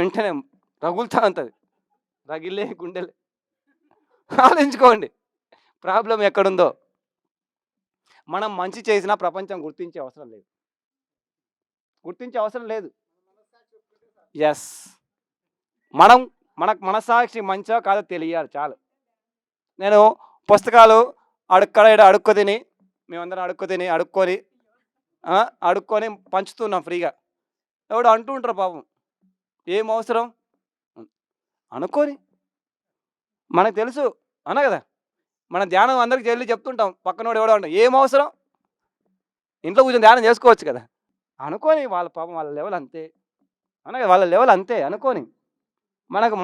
రగులుతా ఉంటది. రగిలే గుండెలు. ఆలోచించుకోండి ప్రాబ్లమ్ ఎక్కడుందో. మనం మంచి చేసినా ప్రపంచం గుర్తించే అవసరం లేదు. గుర్తించే అవసరం లేదు. యెస్. మనకు మనస్సాక్షి మంచో కాదో తెలియాలి చాలు. నేను పుస్తకాలు అడుక్కు తిని, మేమందరం అడుక్కొని అడుక్కొని పంచుతున్నాం ఫ్రీగా. ఎవడో అంటూ ఉంటారు పాపం. ఏం అవసరం? అనుకోని. మనకు తెలుసు. అవునా కదా! మన ధ్యానం అందరికి వెళ్లి చెప్తుంటాం. పక్కనోడు ఎవడో అంటాడు. ఏం అవసరం? ఇంట్లో కూర్చొని ధ్యానం చేసుకోవచ్చు కదా! అనుకోని వాళ్ళ పాపం వాళ్ళ లెవెల్ అంతే. అవునా కదా! వాళ్ళ లెవెల్ అంతే అనుకోని. మనకు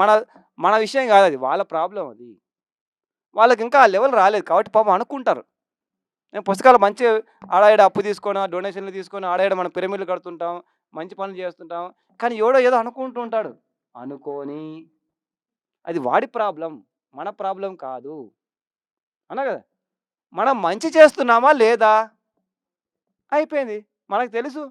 మన విషయం కాదది. వాళ్ళ ప్రాబ్లమ్ అది. వాళ్ళకింకా ఆ లెవెల్ రాలేదు కాబట్టి పాపం అనుకుంటారు. నేను పుస్తకాలు మంచి ఆడ ఈడ అప్పు తీసుకొని, డొనేషన్‌లు తీసుకొని ఆడ ఈడ మనం పిరమిడ్‌లు కడుతుంటాం. మంచి పనులు చేస్తుంటాం. కానీ ఎవడో ఏదో అనుకుంటూ ఉంటాడు. అనుకోని అది వాడి ప్రాబ్లమ్. మన ప్రాబ్లమ్ కాదు. అవునా కదా! మనం మంచి చేస్తున్నామా లేదా? అయిపోయింది. మనకు తెలుసు.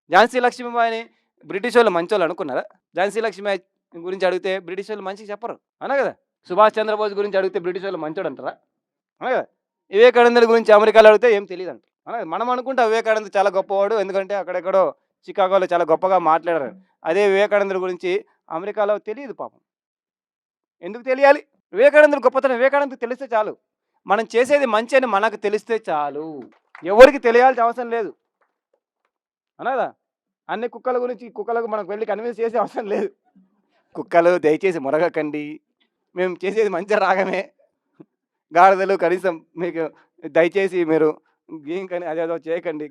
ఝాన్సీ లక్ష్మీబాయిని బ్రిటిషోళ్ళు మంచోళ్ళు అనుకున్నారా? ఝాన్సీ లక్ష్మీబాయి గురించి అడిగితే బ్రిటిషోళ్ళు మంచిగా చెప్పరు. అవునా కదా! సుభాష్ చంద్రబోస్ గురించి అడిగితే బ్రిటిషోళ్ళు మంచోడంటారా? అవునా కదా! వివేకానందుడి గురించి అమెరికాలో అడిగితే ఏం తెలీదంట. అవునా కదా! మనం అనుకుంటాం వివేకానంద చాలా గొప్పవాడు. ఎందుకంటే అక్కడెక్కడో చికాగోలో చాలా గొప్పగా మాట్లాడారు. అదే వివేకానందుడి గురించి అమెరికాలో తెలీదు పాపం. ఎందుకు తెలియాలి? వివేకానందుడి గొప్పతనం వివేకానందకి తెలిస్తే చాలు. మనం చేసేది మంచి అని మనకు తెలిస్తే చాలు. ఎవరికీ తెలియాల్సిన అవసరం లేదు. అవునా కదా! అన్ని కుక్కల గురించి కుక్కలకు మనకు వెళ్లి కన్విన్స్ చేసే అవసరం లేదు. కుక్కలు దయచేసి మొరగకండి. మేము చేసేది మంచి రాగమే. గాడిదలు కనీసం మీకు దయచేసి మీరు గీంకని అదేదో చేయకండి.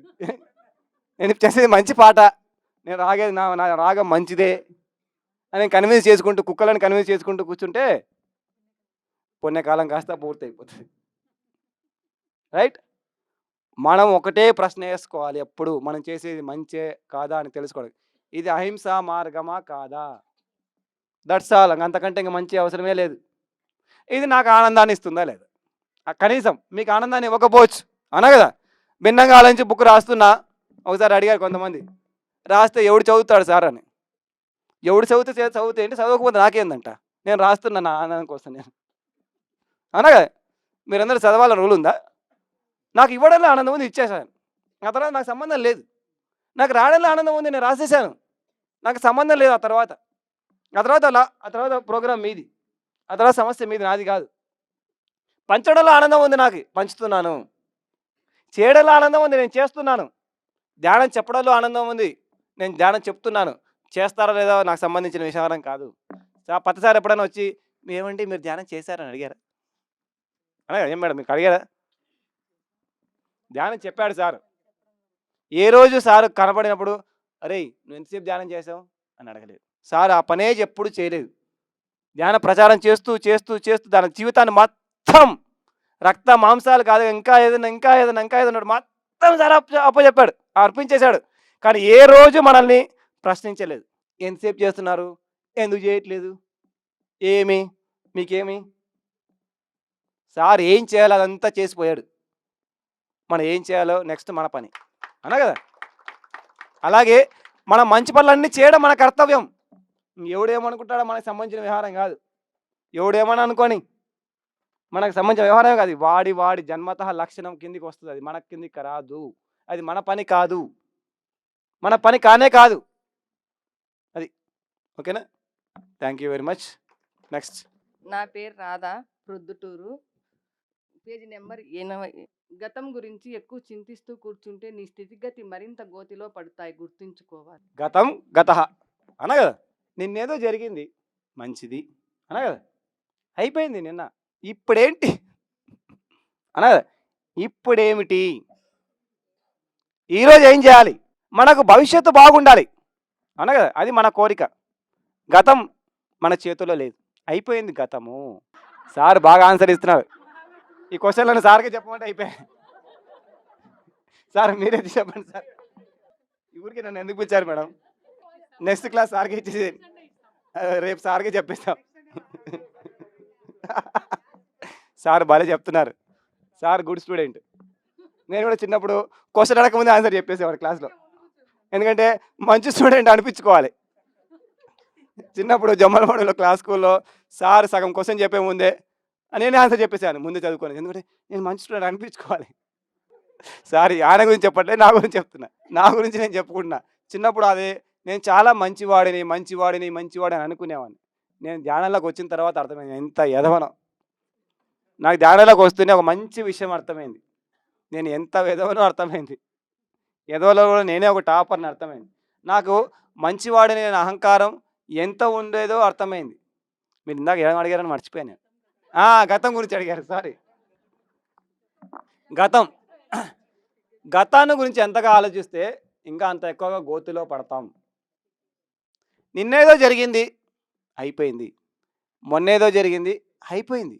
నేను చేసేది మంచి పాట. నేను రాగేది నా రాగం మంచిదే అని కన్విన్స్ చేసుకుంటూ కుక్కలను కన్విన్స్ చేసుకుంటూ కూర్చుంటే పుణ్యకాలం కాస్త పూర్తి అయిపోతుంది. రైట్? మనం ఒకటే ప్రశ్న వేసుకోవాలి ఎప్పుడు, మనం చేసేది మంచే కాదా అని తెలుసుకోవడం. ఇది అహింసా మార్గమా కాదా? That's all. అంతకంటే ఇంక మంచి అవసరమే లేదు. ఇది నాకు ఆనందాన్ని ఇస్తుందా లేదా? కనీసం మీకు ఆనందాన్ని ఇవ్వకపోవచ్చు, అనా కదా? భిన్నంగా ఆలోచించి బుక్ రాస్తున్నా, ఒకసారి అడిగారు కొంతమంది, రాస్తే ఎవడు చదువుతాడు సార్ అని. ఎవడు చదివితే ఏంటి, చదవకపోతే నాకేందంట, నేను రాస్తున్నా నా ఆనందం కోసం నేను, అనా కదా? మీరందరూ చదవాలని రూల్ ఉందా? నాకు ఇవ్వడంలో ఆనందం ఉంది, ఇచ్చేసాను. ఆ తర్వాత నాకు సంబంధం లేదు. నాకు రాయడంలో ఆనందం ఉంది, నేను రాసేసాను, నాకు సంబంధం లేదు. ఆ తర్వాత ప్రోగ్రామ్ మీది, ఆ తర్వాత సమస్య మీది, నాది కాదు. పంచడంలో ఆనందం ఉంది, నాకు పంచుతున్నాను. చేయడంలో ఆనందం ఉంది, నేను చేస్తున్నాను. ధ్యానం చెప్పడంలో ఆనందం ఉంది, నేను ధ్యానం చెప్తున్నాను. చేస్తారా లేదా నాకు సంబంధించిన విషయం కాదు. ప్రతిసారి ఎప్పుడైనా వచ్చి ఏమండి మీరు ధ్యానం చేశారని అడిగారా? అనగా ఏం మేడం మీకు అడిగారా? ధ్యానం చెప్పాడు సార్. ఏ రోజు సార్ కనపడినప్పుడు అరే నువ్వు ఎంతసేపు ధ్యానం చేసావు అని అడగలేదు. సార్ ఆ పనే ఎప్పుడు చేయలేదు. ధ్యాన ప్రచారం చేస్తూ చేస్తూ చేస్తూ దాని జీవితాన్ని మొత్తం రక్త మాంసాలు కాదు, ఇంకా ఏదైనా మొత్తం సార్ అప్పచెప్పాడు, అర్పించేశాడు. కానీ ఏ రోజు మనల్ని ప్రశ్నించలేదు. ఎంతసేపు చేస్తున్నారు, ఎందుకు చేయట్లేదు, మీకేమి? సార్ ఏం చేయాలో అదంతా చేసిపోయాడు. మనం ఏం చేయాలో నెక్స్ట్ మన పని, అనా కదా? అలాగే మనం మంచి పనులన్నీ చేయడం మన కర్తవ్యం. ఎవడేమనుకుంటాడో మనకు సంబంధించిన వ్యవహారం కాదు. ఎవడేమని అనుకోని మనకు సంబంధించిన వ్యవహారం కాదు. వాడి జన్మతః లక్షణం కిందికి వస్తుంది, అది మన కిందికి రాదు. అది మన పని కాదు, మన పని కానే కాదు అది. ఓకేనా? Thank you very much. Next. నా పేరు రాధా, ప్రొద్దుటూరు. Page number 80. గతం గురించి ఎక్కువ చింతిస్తూ కూర్చుంటే నీ స్థితిగతి మరింత గోతిలో పడతాయి, గుర్తుంచుకోవాలి. గతం గతః అనా కదా? నిన్నేదో జరిగింది మంచిది అనా కదా? అయిపోయింది నిన్న, ఇప్పుడేంటి అనా కదా? ఇప్పుడేమిటి, ఈరోజు ఏం చేయాలి, మనకు భవిష్యత్తు బాగుండాలి అనా కదా? అది మన కోరిక. గతం మన చేతుల్లో లేదు, అయిపోయింది గతము. సార్ బాగా ఆన్సర్ ఇస్తున్నారు. ఈ క్వశ్చన్లను సార్కి చెప్పమంటే అయిపోయాయి. సార్ మీరే చెప్పండి సార్. ఊరికి నన్ను ఎందుకు పిలిచారు మేడం? నెక్స్ట్ క్లాస్ సార్కి ఇచ్చేసి రేపు సార్కి చెప్పిస్తాం. సార్ భలే చెప్తున్నారు. Sir good student. నేను కూడా చిన్నప్పుడు క్వశ్చన్ అడగకముందే ఆన్సర్ చెప్పేసేవాడు క్లాస్లో, ఎందుకంటే మంచి స్టూడెంట్ అనిపించుకోవాలి. చిన్నప్పుడు జమ్మలమూడిలో క్లాస్ స్కూల్లో సార్ సగం క్వశ్చన్ చెప్పే ముందే నేనే ఆన్సర్ చెప్పేసాను, ముందే చదువుకోలేదు, ఎందుకంటే నేను మంచి స్టూడెంట్ అనిపించుకోవాలి. సారీ ఆయన గురించి చెప్పట్లేదు, నా గురించి చెప్తున్నా, నా గురించి నేను చెప్పుకుంటున్నా. చిన్నప్పుడు అదే నేను చాలా మంచివాడిని అనుకునేవాడిని. నేను ధ్యానంలోకి వచ్చిన తర్వాత అర్థమైంది ఎంత ఎదవనో. నాకు ధ్యానంలోకి వస్తూనే ఒక మంచి విషయం అర్థమైంది, నేను ఎంత ఎదవనో అర్థమైంది. ఎదవలో కూడా నేనే ఒక టాపర్ని అర్థమైంది. నాకు మంచివాడిని నేను అహంకారం ఎంత ఉండేదో అర్థమైంది. మీరు ఇందాక ఏం అడిగారని మర్చిపోయాను. గతం గురించి అడిగారు, సారీ. గతాన్ని గురించి ఎంతగా ఆలోచిస్తే ఇంకా అంత ఎక్కువగా గోతిలో పడతాం. నిన్నేదో జరిగింది అయిపోయింది, మొన్నేదో జరిగింది అయిపోయింది,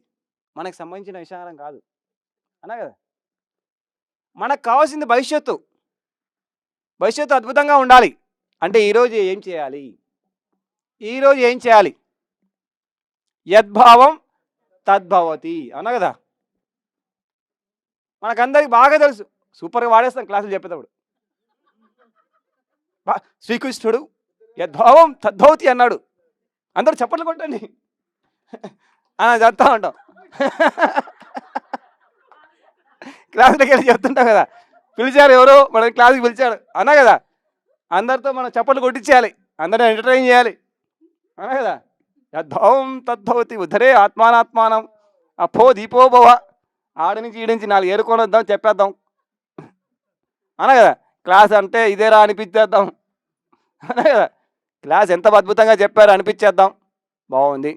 మనకు సంబంధించిన విషయం కాదు అన్నా కదా? మనకు కావాల్సింది భవిష్యత్తు అద్భుతంగా ఉండాలి అంటే ఈరోజు ఏం చేయాలి? యద్భావం తద్భవతి అన్నా కదా? మనకందరికి బాగా తెలుసు, సూపర్గా వాడేస్తాం క్లాసులు చెప్పేటప్పుడు. శ్రీకృష్ణుడు యద్భావం తద్భవతి అన్నాడు, అందరూ చప్పట్లు కొట్టండి అని చెప్తా ఉంటాం. క్లాసులకి వెళ్ళి చెప్తుంటాం కదా, పిలిచారు ఎవరో మన క్లాస్కి పిలిచాడు అన్నా కదా, అందరితో మనం చప్పట్లు కొట్టించేయాలి, అందరిని ఎంటర్టైన్ చేయాలి అన్నా కదా? యద్భావం తద్భవతి ఉద్ధరే ఆత్మానాత్మానం అపో దీపో భవ. ఆడ నుంచి ఈడ నుంచి 4 ఏరుకొని వద్దాం, చెప్పేద్దాం అన్నా కదా? క్లాస్ అంటే ఇదేరా అనిపించేద్దాం అన్నా కదా? క్లాస్ ఎంత అద్భుతంగా చెప్పారో అనిపించేద్దాం, బాగుంది.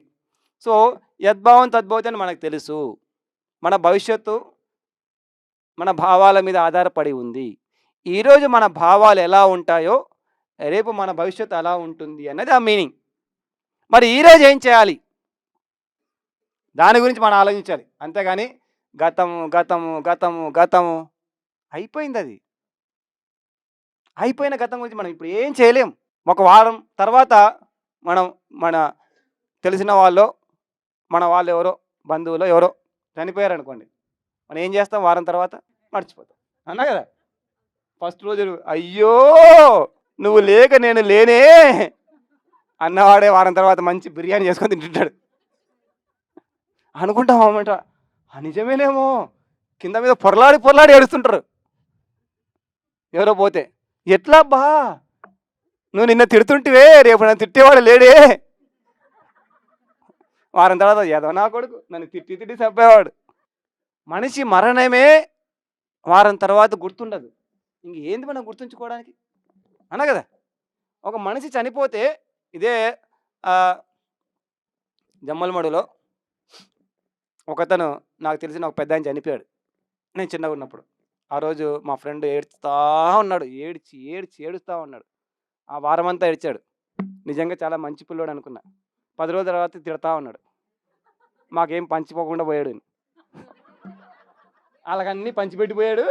సో యద్భావం తద్భవతి అని మనకు తెలుసు. మన భవిష్యత్తు మన భావాల మీద ఆధారపడి ఉంది. ఈరోజు మన భావాలు ఎలా ఉంటాయో రేపు మన భవిష్యత్తు అలా ఉంటుంది అన్నది ఆ మీనింగ్. మరి ఈరోజు ఏం చేయాలి? దాని గురించి మనం ఆలోచించాలి. అంతేగాని గతము, గతము, గతము, గతము అయిపోయింది అది. అయిపోయిన గతం గురించి మనం ఇప్పుడు ఏం చేయలేం. ఒక వారం తర్వాత మనం మన తెలిసిన వాళ్ళో, మన వాళ్ళెవరో బంధువులో ఎవరో చనిపోయారనుకోండి. మనం ఏం చేస్తాం వారం తర్వాత? మర్చిపోతాం. అన్నా కదా! ఫస్ట్ రోజు అయ్యో! నువ్వు లేక నేను లేనే అన్నవాడే వారం తర్వాత మంచి బిర్యానీ చేసుకొని తింటుంటాడు. అనుకుంటాం అన్నమాట. నిజమేనేమో కింద మీద పొరలాడి పొరలాడి ఏడుస్తుంటారు ఎవరో పోతే. ఎట్లా అబ్బా నువ్వు నిన్న తిడుతుంటివే రేపు నన్ను తిట్టేవాడు లేడే. వారం తర్వాత ఏదో నా కొడుకు నన్ను తిట్టి తిట్టి చంపేవాడు. మనిషి మరణమే వారం తర్వాత గుర్తుండదు. ఏంది మనం గుర్తుంచుకోవడానికి అన్నా కదా. ఒక మనిషి చనిపోతే ఇదే జమ్మలమడులో ఒకతను నాకు తెలిసిన ఒక పెద్ద ఆయన చనిపోయాడు నేను చిన్నగా ఉన్నప్పుడు. ఆ రోజు మా ఫ్రెండ్ ఏడుస్తూ ఉన్నాడు. ఏడుస్తూ ఉన్నాడు. ఆ వారం అంతా ఏడ్చాడు. నిజంగా చాలా మంచి పిల్లోడు అనుకున్నా. 10 రోజుల తర్వాత తిడతా ఉన్నాడు. మాకేం పంచిపోకుండా పోయాడు. వాళ్ళకన్నీ పంచిపెట్టిపోయాడు,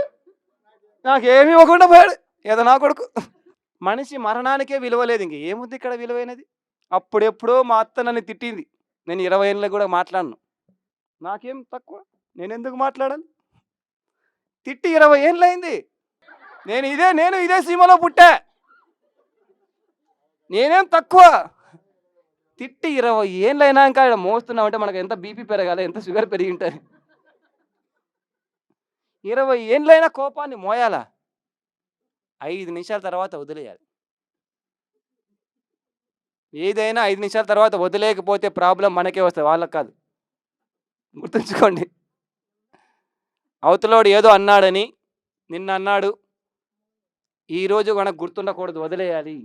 నాకేమీ ఇవ్వకుండా పోయాడు. ఏదో నా కొడుకు. మనిషి మరణానికే విలువ లేదు. ఇంక ఏముంది ఇక్కడ విలువైనది? అప్పుడెప్పుడో మా అత్త నన్ను తిట్టింది. నేను 20 ఏళ్ళకి కూడా మాట్లాడను. నాకేం తక్కువ? నేను ఎందుకు మాట్లాడాలి? తిట్టి 20 ఏళ్ళు అయింది. నేను ఇదే సీమలో పుట్టా. నేనేం తక్కువ? తిట్టి 20 ఏళ్ళు అయినాక ఇక్కడ మోస్తున్నామంటే మనకు ఎంత బీపీ పెరగాలి, ఎంత షుగర్ పెరిగి ఉంటుంది. 20 ఏళ్ళైనా కోపాన్ని మోయాలా? 5 నిమిషాల తర్వాత వదిలేయాలి. ఏదైనా 5 నిమిషాల తర్వాత వదిలేయకపోతే ప్రాబ్లం మనకే వస్తుంది, వాళ్ళకి కాదు. గుర్తుంచుకోండి. అవతలోడు ఏదో అన్నాడని నిన్న అన్నాడు, ఈరోజు మనకు గుర్తుండకూడదు, వదిలేయాలి.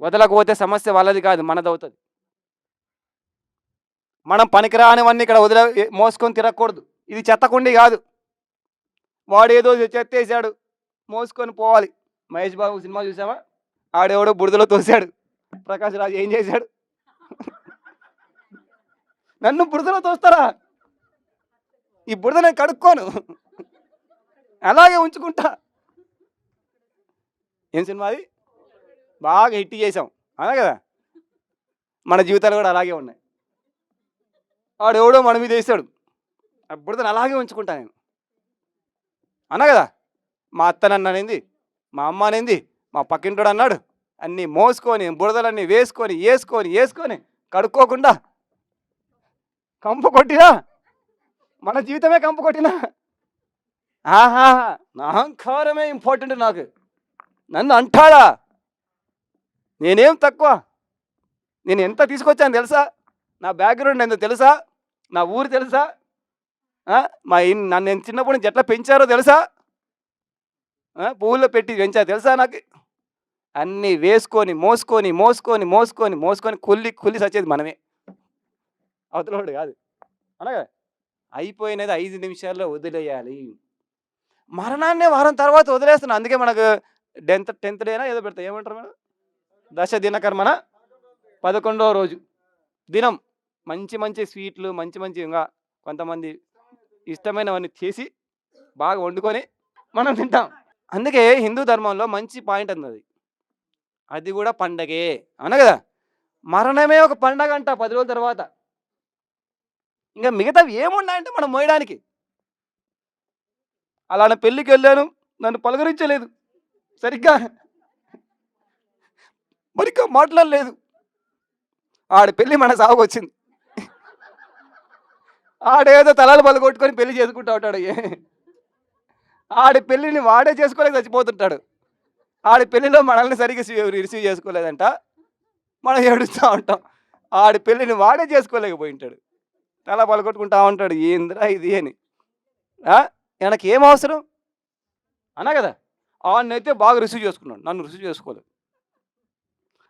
వదలకపోతే సమస్య వాళ్ళది కాదు, మనదవుతుంది. మనం పనికిరానివన్నీ ఇక్కడ మోసుకొని తిరగకూడదు. ఇది చెత్తకుండి కాదు. వాడేదో చెత్తేసాడు, మోసుకొని పోవాలి. మహేష్ బాబు సినిమా చూసావా? ఆడెవడో బురదలో తోసాడు. ప్రకాష్ రాజ్ ఏం చేశాడు? నన్ను బురదలో తోస్తారా? ఈ బురద నేను కడుక్కోను, అలాగే ఉంచుకుంటా. ఏం సినిమా అది? బాగా హిట్ చేసాం అదే కదా. మన జీవితాలు కూడా అలాగే ఉన్నాయి. వాడెవడో మన మీద వేసాడు, ఆ బురదను అలాగే ఉంచుకుంటా నేను అన్నా కదా. మా అత్త నన్ను అనింది, మా అమ్మ అనింది, మా పక్కింటోడు అన్నాడు. అన్నీ మోసుకొని బురదలన్నీ వేసుకొని కడుక్కోకుండా కంపు కొట్టినా మన జీవితమే కంపు కొట్టినా నా అహంకారమే ఇంపార్టెంట్. నాకు నన్ను అంటాడా? నేనేం తక్కువ? నేను ఎంత తీసుకొచ్చాను తెలుసా? నా బ్యాక్గ్రౌండ్ ఎంత తెలుసా? నా ఊరు తెలుసా? నన్ను చిన్నప్పటి నుంచి ఎట్లా పెంచారో తెలుసా? పువ్వుల్లో పెట్టి పెంచారు తెలుసా? నాకు అన్నీ వేసుకొని మోసుకొని కుల్లి సచ్చేది మనమే, అవతలోడు కాదు అనగా. అయిపోయినది 5 నిమిషాల్లో వదిలేయాలి. మరణాన్నే వారం తర్వాత వదిలేస్తున్నాం. అందుకే మనకు 10th డేనా ఏదో పెడతాం, ఏమంటారు మేడం? దశ దినకర్మన 11వ రోజు దినం మంచి స్వీట్లు మంచి ఇంకా కొంతమంది ఇష్టమైనవన్నీ చేసి బాగా వండుకొని మనం తింటాం. అందుకే హిందూ ధర్మంలో మంచి పాయింట్ అన్నది, అది కూడా పండగే అన్న కదా. మరణమే ఒక పండగ అంట 10 రోజుల తర్వాత. ఇంకా మిగతావి ఏమున్నాయంటే మనం మోయడానికి. అలానే పెళ్ళికి వెళ్ళాను, నన్ను పలకరించలేదు, సరిగ్గా మాట్లాడలేదు. ఆడి పెళ్ళి మన సాగుకు వచ్చింది. ఆడేదో తలాలు పలగొట్టుకొని పెళ్లి చేసుకుంటూ ఉంటాడు. ఆడి పెళ్ళిని వాడే చేసుకోలేక చచ్చిపోతుంటాడు. ఆడి పెళ్ళిలో మనల్ని సరిగ్గా రిసీవ్ చేసుకోలేదంట, మనం ఏడుస్తూ ఉంటాం. ఆడి పెళ్ళిని వాడే చేసుకోలేకపోయి ఉంటాడు, తల పలగొట్టుకుంటా ఉంటాడు. ఏంద్రా ఇది అని. ఆయనకి ఏం అవసరం అన్నా కదా. ఆడినైతే బాగా రిసీవ్ చేసుకున్నాడు, నన్ను రిసీవ్ చేసుకోలేదు.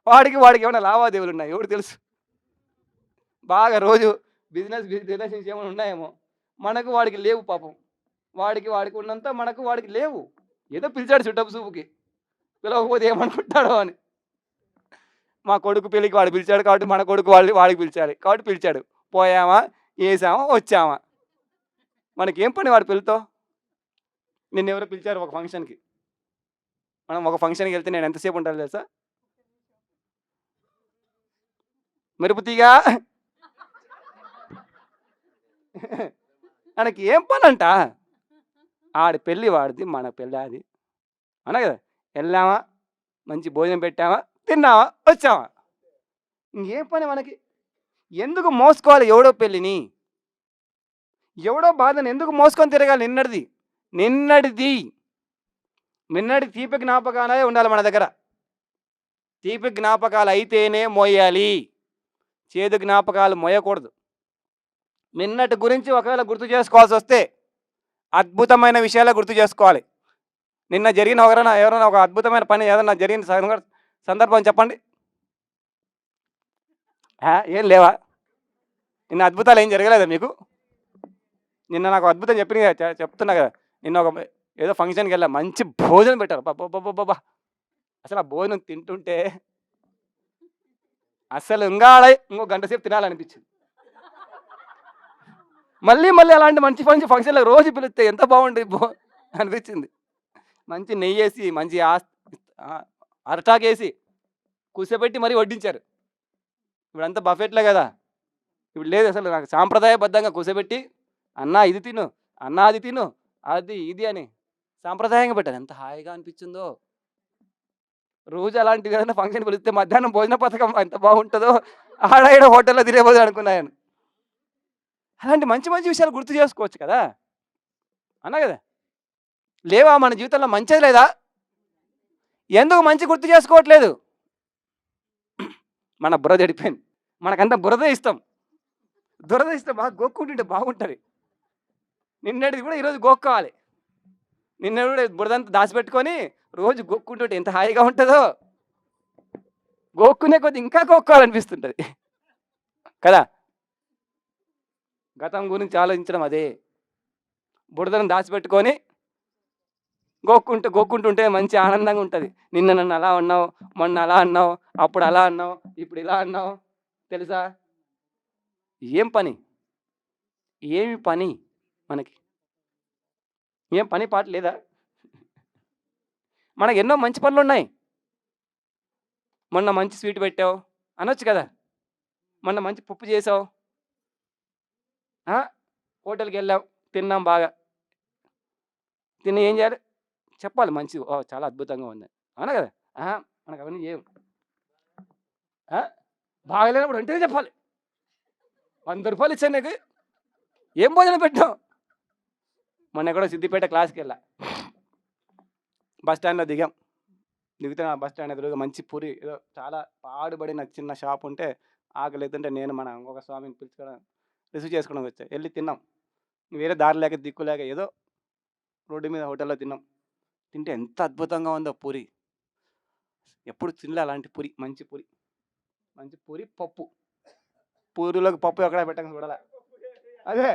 వాడికి ఏమైనా లావాదేవీలు ఉన్నాయి ఎవడు తెలుసు? బాగా రోజు బిజినెస్ రిలేషన్స్ ఏమైనా ఉన్నాయేమో, మనకు వాడికి లేవు పాపం. వాడికి ఉన్నంత వాడికి లేవు. ఏదో పిలిచాడు చుట్టపు చూపుకి, పిలవకపోతే ఏమనుకుంటాడో అని. మా కొడుకు పెళ్ళికి వాడు పిలిచాడు కాబట్టి మన కొడుకు వాడికి పిలిచాడు కాబట్టి పిలిచాడు. పోయామా, వేసామా, వచ్చామా. మనకేం పని వాడు పెళ్ళితో? నిన్నెవరో పిలిచారు ఒక ఫంక్షన్‌కి. మనం ఒక ఫంక్షన్‌కి వెళ్తే నేను ఎంతసేపు ఉంటానో తెలుసా? మెరుపు తీగ మనకి ఏం పనంట? ఆడి పెళ్ళి వాడిది, మన పెళ్ళి అది. అవునా కదా? ఎళ్ళామా, మంచి భోజనం పెట్టామా, తిన్నామా, వచ్చామా. ఇంకేం పని మనకి? ఎందుకు మోసుకోవాలి ఎవడో పెళ్ళిని? ఎవడో బాధని ఎందుకు మోసుకొని తిరగాలి నిన్నటిది? నిన్నటిది. నిన్నటి తీపి జ్ఞాపకాలే ఉండాలి మన దగ్గర. తీపి జ్ఞాపకాలు అయితేనే మోయాలి. చేదు జ్ఞాపకాలు మోయకూడదు. నిన్నటి గురించి ఒకవేళ గుర్తు చేసుకోవాల్సొస్తే అద్భుతమైన విషయాలే గుర్తు చేసుకోవాలి. నిన్న జరిగిన ఎవరైనా ఒక అద్భుతమైన పని ఏదన్నా జరిగిన సందర్భం చెప్పండి. ఏం లేవా? నిన్న అద్భుతాలు ఏం జరగలేదా మీకు? నిన్న నాకు అద్భుతం చెప్తున్నా కదా. నిన్న ఒక ఏదో ఫంక్షన్‌కి వెళ్ళా. మంచి భోజనం పెట్టారు. అబ్బబ్బబ్బబ్బబ్బా! అసలు ఆ భోజనం తింటుంటే అసలు ఇంకో గంట సేపు తినాలనిపించింది. మళ్ళీ అలాంటి మంచి ఫంక్షన్‌లకు రోజు పిలిస్తే ఎంత బాగుండేది అనిపించింది. మంచి నెయ్యేసి, మంచి అరటాకేసి కూర్చోబెట్టి మరీ వడ్డించారు. ఇప్పుడంతా బఫెట్లే కదా. ఇప్పుడు లేదు అసలు. నాకు సాంప్రదాయబద్ధంగా కూర్చోబెట్టి అన్నా ఇది తిను, అన్నా అది తిను, అది ఇది అని సాంప్రదాయంగా పెట్టారు. ఎంత హాయిగా అనిపించిందో. రోజు అలాంటిది ఏదైనా ఫంక్షన్ పిలిస్తే మధ్యాహ్నం భోజన పథకం ఎంత బాగుంటుందో ఆడ ఈడ హోటల్లో తినేపోదు అనుకున్నాను. అలాంటి మంచి మంచి విషయాలు గుర్తు చేసుకోవచ్చు కదా. అన్నా కదా. లేవా మన జీవితంలో మంచిది లేదా? ఎందుకు మంచి గుర్తు చేసుకోవట్లేదు? మన బురద చెడిపోయింది. మనకంతా బురద ఇష్టం. దురద ఇష్టం బాగా గోక్కుంటుంటే బాగుంటుంది. నిన్నటిది కూడా ఈరోజు గోక్కోవాలి. నిన్న కూడా బురదంతా దాచిపెట్టుకొని రోజు గోక్కుంటుంటే ఎంత హాయిగా ఉంటుందో. గోక్కునే కొద్ది ఇంకా గోక్కోవాలనిపిస్తుంటుంది కదా. గతం గురించి ఆలోచించడం అదే. బురదను దాచిపెట్టుకొని గోక్కుంటుంటే మంచి ఆనందంగా ఉంటుంది. నిన్న నన్ను అలా అన్నావు, మొన్న అలా అన్నావు, అప్పుడు అలా అన్నావు, ఇప్పుడు ఇలా అన్నావు తెలుసా. ఏం పని? ఏమి పని మనకి? ఏం పని పాట లేదా? మనకు ఎన్నో మంచి పనులు ఉన్నాయి. మొన్న మంచి స్వీట్ పెట్టావు అనొచ్చు కదా. మొన్న మంచి పప్పు చేసావు, హోటల్కి వెళ్ళాం, తిన్నాం బాగా. తిని ఏం చేయాలి? చెప్పాలి మంచిది. చాలా అద్భుతంగా ఉంది అవునా కదా. మనకు అవన్నీ ఏం బాగలేనప్పుడు వెంటనే చెప్పాలి. 100 రూపాయలు ఇచ్చాను నీకు, ఏం భోజనం పెట్టావు? మొన్న ఎక్కడో సిద్దిపేట క్లాస్కి వెళ్ళా. బస్ స్టాండ్లో దిగుతున్న బస్ స్టాండ్ ఎదురుగా మంచి పూరి ఏదో చాలా పాడుబడిన చిన్న షాప్ ఉంటే ఆకలి అవుతుంటే నేను మన ఇంకొక స్వామిని పిలుచుకోవడం రిసీవ్ చేసుకోవడం వచ్చా. వెళ్ళి తిన్నాం. వేరే దారి లేక దిక్కు లేక ఏదో రోడ్డు మీద హోటల్లో తిన్నాం. తింటే ఎంత అద్భుతంగా ఉందో పూరి. ఎప్పుడు తినలే అలాంటి పూరి. మంచి పూరి పప్పు. పూరిలోకి పప్పు ఎక్కడ పెట్టక చూడాల. అదే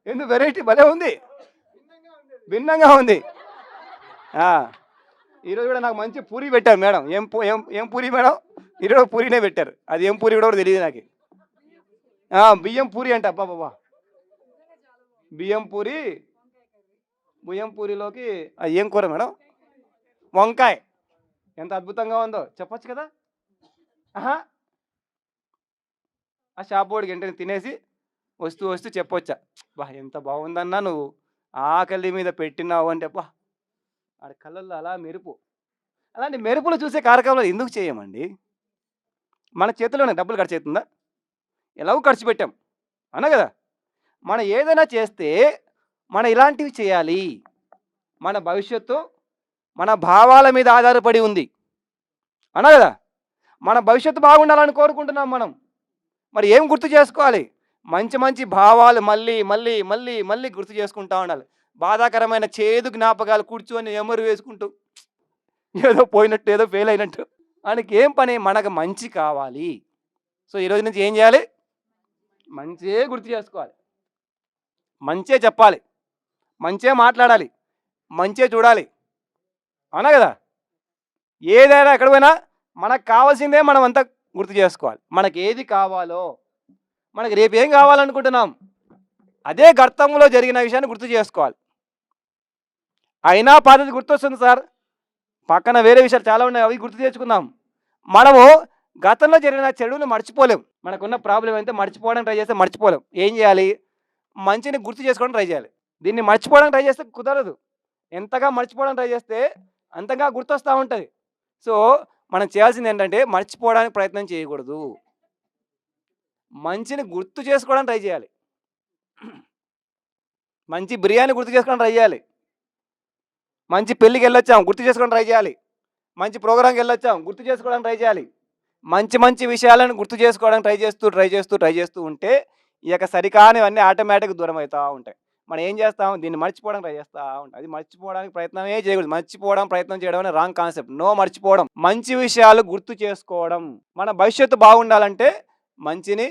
ఎందుకు వెరైటీ భలే ఉంది, భిన్నంగా ఉంది. ఈరోజు కూడా నాకు మంచి పూరి పెట్టారు మేడం. ఏం పూరి మేడం? ఈరోజు పూరినే పెట్టారు. అది ఏం పూరి కూడా తెలియదు నాకు. బియ్యం పూరి అంట. అబ్బాబాబా, బియ్యం పూరిలోకి ఏం కూర మేడం? వంకాయ. ఎంత అద్భుతంగా ఉందో చెప్పొచ్చు కదా. ఆ షాప్ వాడికి వెంటనే తినేసి వస్తూ చెప్పొచ్చా, బా ఎంత బాగుందన్నా నువ్వు ఆకలి మీద పెట్టినావు అంటే. బా ఆడ కళ్ళల్లో అలా మెరుపు. అలాంటి మెరుపులు చూసే కార్యక్రమాలు ఎందుకు చేయమండి? మన చేతిలోనే డబ్బులు ఖర్చు అవుతుందా? ఎలాగో ఖర్చు పెట్టాం అన్నా కదా. మనం ఏదైనా చేస్తే మనం ఇలాంటివి చేయాలి. మన భవిష్యత్తు మన భావాల మీద ఆధారపడి ఉంది అన్నా కదా. మన భవిష్యత్తు బాగుండాలని కోరుకుంటున్నాం మనం. మరి ఏం గుర్తు చేసుకోవాలి? మంచి మంచి భావాలు మళ్ళీ మళ్ళీ మళ్ళీ మళ్ళీ గుర్తు చేసుకుంటూ ఉండాలి. బాధాకరమైన చేదు జ్ఞాపకాలు కూర్చొని ఎమరు వేసుకుంటూ ఏదో పోయినట్టు, ఏదో ఫెయిల్ అయినట్టు. మనకి ఏం పని? మనకు మంచి కావాలి. సో ఈరోజు నుంచి ఏం చేయాలి? మంచే గుర్తు చేసుకోవాలి, మంచే చెప్పాలి, మంచే మాట్లాడాలి, మంచే చూడాలి అవునా కదా. ఏదైనా ఎక్కడ పోయినా మనకు కావాల్సిందే మనం అంతా గుర్తు చేసుకోవాలి. మనకి ఏది కావాలో, మనకి రేపు ఏం కావాలనుకుంటున్నాం, అదే గతంలో జరిగిన విషయాన్ని గుర్తు చేసుకోవాలి. అయినా పద్ధతి గుర్తొస్తుంది సార్, పక్కన వేరే విషయాలు చాలా ఉన్నాయి, అవి గుర్తు తెచ్చుకుందాం. మనము గతంలో జరిగిన చెడుని మర్చిపోలేం. మనకున్న ప్రాబ్లం అయితే మర్చిపోవడానికి ట్రై చేస్తే మర్చిపోలేం. ఏం చేయాలి, మంచిని గుర్తు చేసుకోవడం ట్రై చేయాలి. దీన్ని మర్చిపోవడానికి ట్రై చేస్తే కుదరదు. ఎంతగా మర్చిపోవడానికి ట్రై చేస్తే అంతగా గుర్తొస్తూ ఉంటుంది. సో మనం చేయాల్సింది ఏంటంటే మర్చిపోవడానికి ప్రయత్నం చేయకూడదు, మంచిని గుర్తు చేసుకోవడానికి ట్రై చేయాలి. మంచి బిర్యానీ గుర్తు చేసుకోవడానికి ట్రై చేయాలి. మంచి పెళ్ళికి వెళ్ళొచ్చాం, గుర్తు చేసుకోవడానికి ట్రై చేయాలి. మంచి ప్రోగ్రాంకి వెళ్ళొచ్చాం, గుర్తు చేసుకోవడానికి ట్రై చేయాలి. మంచి మంచి విషయాలను గుర్తు చేసుకోవడానికి ట్రై చేస్తూ ఉంటే ఈ యొక్క సరికానివన్నీ ఆటోమేటిక్గా దూరం అవుతూ ఉంటాయి. మనం ఏం చేస్తాం, దీన్ని మర్చిపోవడానికి ట్రై చేస్తూ ఉంటాం. అది మర్చిపోవడానికి ప్రయత్నమే చేయకూడదు. మర్చిపోవడం ప్రయత్నం చేయడం అనే రాంగ్ కాన్సెప్ట్. నో మర్చిపోవడం, మంచి విషయాలు గుర్తు చేసుకోవడం. మన భవిష్యత్తు బాగుండాలంటే మంచిని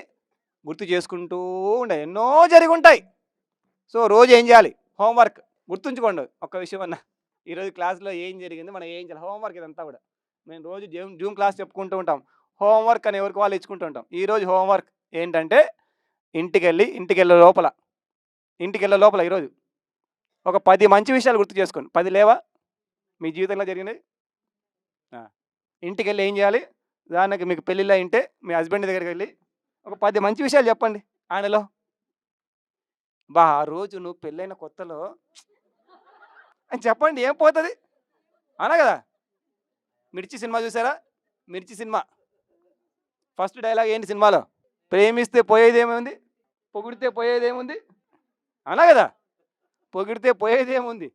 గుర్తు చేసుకుంటూ ఉండాలి. ఎన్నో జరిగి ఉంటాయి. సో రోజు ఏం చేయాలి, హోంవర్క్. గుర్తుంచుకోండి ఒక్క విషయం అన్న, ఈరోజు క్లాస్లో ఏం జరిగింది, మనం ఏం చేయాలి, హోంవర్క్. ఇదంతా కూడా మేము రోజు జూమ్ క్లాస్ చెప్పుకుంటూ ఉంటాం. హోంవర్క్ అని ఎవరికి వాళ్ళు ఇచ్చుకుంటూ ఉంటాం. ఈరోజు హోంవర్క్ ఏంటంటే ఇంటికి వెళ్ళే లోపల ఈరోజు ఒక 10 మంచి విషయాలు గుర్తు చేసుకోండి. 10 లేవా మీ జీవితంలో జరిగినవి? ఇంటికి వెళ్ళి ఏం చేయాలి, దానికి మీకు పెళ్ళిళ్ళ ఇంటే మీ హస్బెండ్ దగ్గరికి వెళ్ళి ఒక 10 మంచి విషయాలు చెప్పండి ఆయనలో. ఆ రోజు నువ్వు పెళ్ళైన కొత్తలో అని చెప్పండి, ఏం పోతుంది అనా కదా. మిర్చి సినిమా చూసారా? మిర్చి సినిమా ఫస్ట్ డైలాగ్ ఏంటి సినిమాలో? ప్రేమిస్తే పోయేదేముంది, పొగిడితే పోయేదేముంది అనా కదా. పొగిడితే పోయేదేముంది,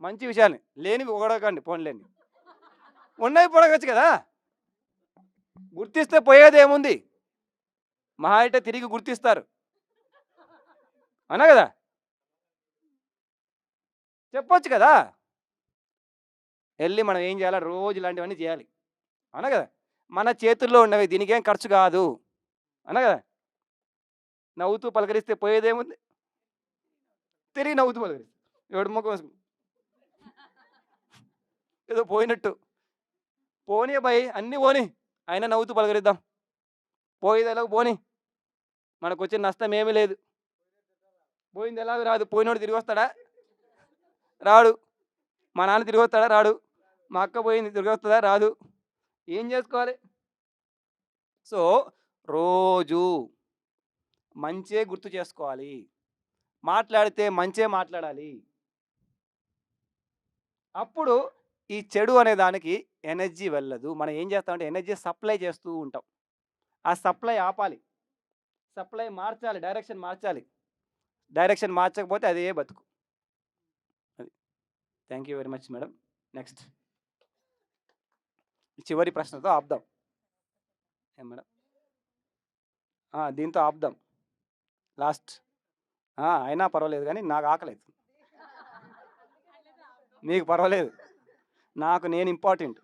మంచి విషయాన్ని లేనివి పొగడకండి, పోన్లేండి. ఉన్నవి పొడగచ్చు కదా. గుర్తిస్తే పోయేదేముంది, మహా అయితే తిరిగి గుర్తిస్తారు అనా కదా. చెప్పొచ్చు కదా. వెళ్ళి మనం ఏం చేయాలి, రోజు ఇలాంటివన్నీ చేయాలి అనా కదా. మన చేతుల్లో ఉన్నవి, దీనికేం ఖర్చు కాదు అనా కదా. నవ్వుతూ పలకరిస్తే పోయేదేముంది, తిరిగి నవ్వుతూ పలకరిస్తే ఎవడు ముఖం ఏదో పోయినట్టు. పోనీ భయ్, అన్నీ పోని, అయినా నవ్వుతూ పలకరిద్దాం. పోయేది ఎలాగో పోని, మనకు వచ్చిన నష్టం ఏమీ లేదు. పోయింది ఎలాగో రాదు. పోయినోడు తిరిగి వస్తాడా? రాడు. మా నాన్న తిరిగి వస్తాడా? రాడు. మా అక్క పోయింది తిరిగి వస్తుందా? రాదు. ఏం చేసుకోవాలి? సో రోజు మంచే గుర్తు చేసుకోవాలి. మాట్లాడితే మంచే మాట్లాడాలి. అప్పుడు ఈ చెడు అనే దానికి ఎనర్జీ వెళ్ళదు. మనం ఏం చేస్తామంటే ఎనర్జీ సప్లై చేస్తూ ఉంటాం. ఆ సప్లై ఆపాలి, సప్లై మార్చాలి, డైరెక్షన్ మార్చాలి. డైరెక్షన్ మార్చకపోతే అదే బతుకు. అది. Thank you very much madam. Next చివరి ప్రశ్నతో ఆపుదాం. ఏం మేడం? దీంతో ఆపుదాం లాస్ట్. అయినా పర్వాలేదు, కానీ నాకు ఆకలేదు. మీకు పర్వాలేదు, నాకు నేను ఇంపార్టెంట్.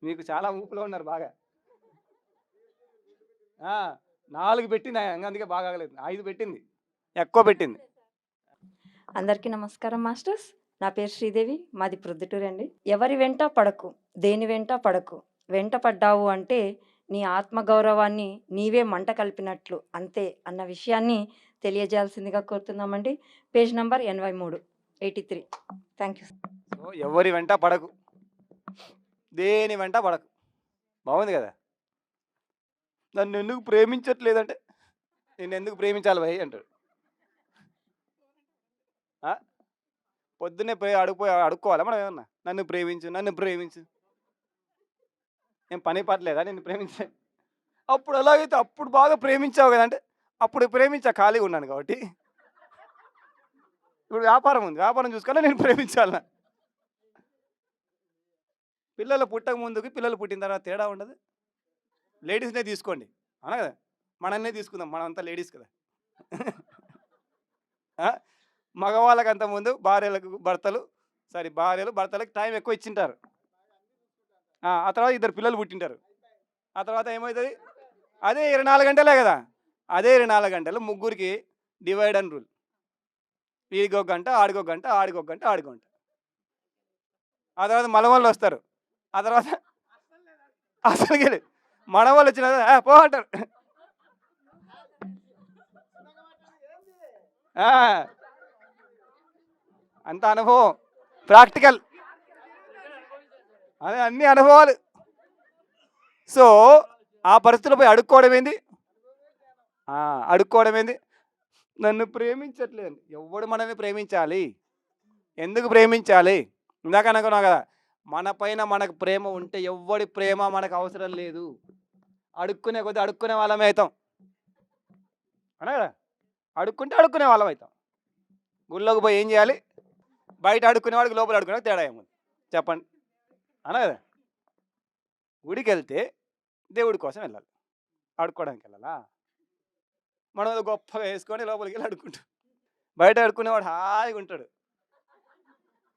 మీకు చాలా ఊపులో ఉన్నారు బాగా. 4 పెట్టింది, అందుకే బాగా ఆగలేదు. 5 పెట్టింది, ఎక్కువ పెట్టింది. అందరికీ నమస్కారం మాస్టర్స్. నా పేరు శ్రీదేవి, మాది ప్రొద్దుటూరు అండి. ఎవరి వెంట పడకు, దేని వెంట పడకు. వెంట పడ్డావు అంటే నీ ఆత్మగౌరవాన్ని నీవే మంట కలిపినట్లు అంతే అన్న విషయాన్ని తెలియజేయాల్సిందిగా కోరుతున్నామండి. Page number 83. Thank you. So ఎవరి వెంట పడకు, దేని వెంట పడకు. బాగుంది కదా. నన్ను ఎందుకు ప్రేమించట్లేదంటే నేను ఎందుకు ప్రేమించాలి భయ్ అంటాడు. పొద్దున్నే పోయి అడుక్కోవాలా మనం ఏమన్నా, నన్ను ప్రేమించు. నేను పని పడలేదా నిన్ను ప్రేమించే? అప్పుడు ఎలాగైతే అప్పుడు బాగా ప్రేమించావు కదా అంటే అప్పుడు ప్రేమించా, ఖాళీగా ఉన్నాను కాబట్టి. ఇప్పుడు వ్యాపారం ఉంది, వ్యాపారం చూసుకోవాలా, నేను ప్రేమించాలా? పిల్లలు పుట్టక ముందుకి పిల్లలు పుట్టిన తర్వాత తేడా ఉండదు. లేడీస్నే తీసుకోండి అనా కదా, మనల్నే తీసుకుందాం, మనమంతా లేడీస్ కదా. మగవాళ్ళకి అంత ముందు భార్యలు భర్తలకు టైం ఎక్కువ ఇచ్చింటారు. ఆ తర్వాత 2 పిల్లలు పుట్టింటారు. ఆ తర్వాత ఏమవుతుంది, అదే 24 గంటలే కదా. అదే 24 గంటలు ముగ్గురికి డివైడ్ అండ్ రూల్. వీడికి 1 గంట, ఆడికి 1 గంట, ఆడికి 1 గంట, ఆడికి 1 గంట. ఆ తర్వాత మనవాళ్ళు వస్తారు. ఆ తర్వాత అసలుకి మనవాళ్ళు వచ్చిన పో అంటారు. ఆ, అంత అనుభవం, ప్రాక్టికల్, అదే అన్ని అనుభవాలు. సో ఆ పరిస్థితుల్లో పోయి అడుక్కోవడం ఏంది? అడుక్కోవడం ఏంది? నన్ను ప్రేమించట్లేదు. ఎవడు మనల్ని ప్రేమించాలి? ఎందుకు ప్రేమించాలి? ఇందాక అనుకున్నావు కదా, మన పైన మనకు ప్రేమ ఉంటే ఎవ్వడి ప్రేమ మనకు అవసరం లేదు. అడుక్కునే కొద్దీ అడుక్కునే వాళ్ళమే అవుతాం. అనా కదా? అడుక్కుంటే అడుక్కునే వాళ్ళం అవుతాం. గుళ్ళోకి పోయి ఏం చేయాలి? బయట అడుక్కునేవాడికి లోపల అడుక్కునేవాడికి తేడా ఏముంది చెప్పండి? అనా కదా? గుడికి వెళ్తే దేవుడి కోసం వెళ్ళాలి, ఆడుకోవడానికి వెళ్ళాలా? మనం ఏదో గొప్పగా వేసుకొని లోపలికి వెళ్ళి అడుక్కుంటాం. బయట అడుక్కునేవాడు హాయిగా ఉంటాడు,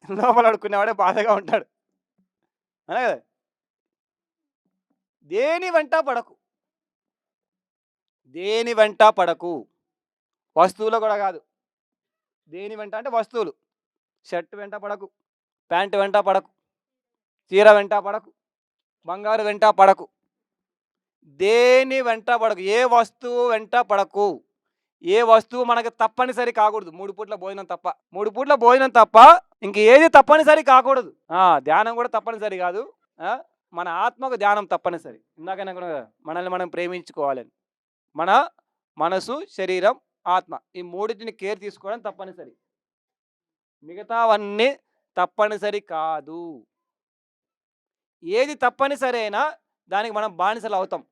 లోపల అడుక్కునేవాడే బాధగా ఉంటాడు. అనే కదా? దేని వెంట పడకు, దేని వెంట పడకు. వస్తువులు కూడా కాదు, దేని వెంట అంటే వస్తువులు. షర్ట్ వెంట పడకు, ప్యాంటు వెంట పడకు, చీర వెంట పడకు, బంగారు వెంట పడకు. దేని వెంట పడకు, ఏ వస్తువు వెంట పడకు. ఏ వస్తువు మనకు తప్పనిసరి కాకూడదు. 3 పూట్ల భోజనం తప్ప, 3 పూట్ల భోజనం తప్ప ఇంక ఏది తప్పనిసరి కాకూడదు. ధ్యానం కూడా తప్పనిసరి కాదు. మన ఆత్మకు ధ్యానం తప్పనిసరి. ఇందాకనే అనుకున్నా కదా, మనల్ని మనం ప్రేమించుకోవాలని. మన మనసు, శరీరం, ఆత్మ, ఈ మూడింటిని కేర్ తీసుకోవడం తప్పనిసరి. మిగతావన్నీ తప్పనిసరి కాదు. ఏది తప్పనిసరి అయినా దానికి మనం బానిసలు అవుతాం.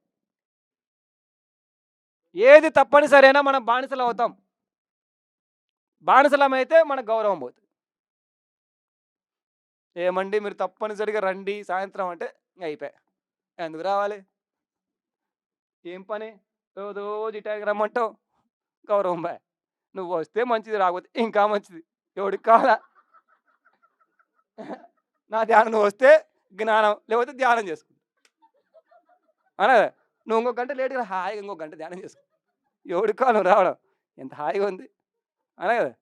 ఏది తప్పనిసరి అయినా మనం బానిసలు అవుతాం. బానిసలమైతే మనకు గౌరవం పోతుంది. ఏమండి మీరు తప్పనిసరిగా రండి సాయంత్రం అంటే ఇంక అయిపోయా. ఎందుకు రావాలి? ఏం పని? రోజు ఈ టైంకి రమ్మంటావు, గౌరవం బాయ్. నువ్వు వస్తే మంచిది, రాకపోతే ఇంకా మంచిది. ఎవడికి కావాలా? నా ధ్యానం నువ్వు వస్తే జ్ఞానం, లేకపోతే ధ్యానం చేసుకుంటా. అనే నువ్వు ఇంకొక గంట లేట్గా హాయిగా ఇంకొక గంట ధ్యానం చేసుకో. ఎవడికి కావాలి నువ్వు రావడం? ఎంత హాయిగా ఉంది అనే కదా.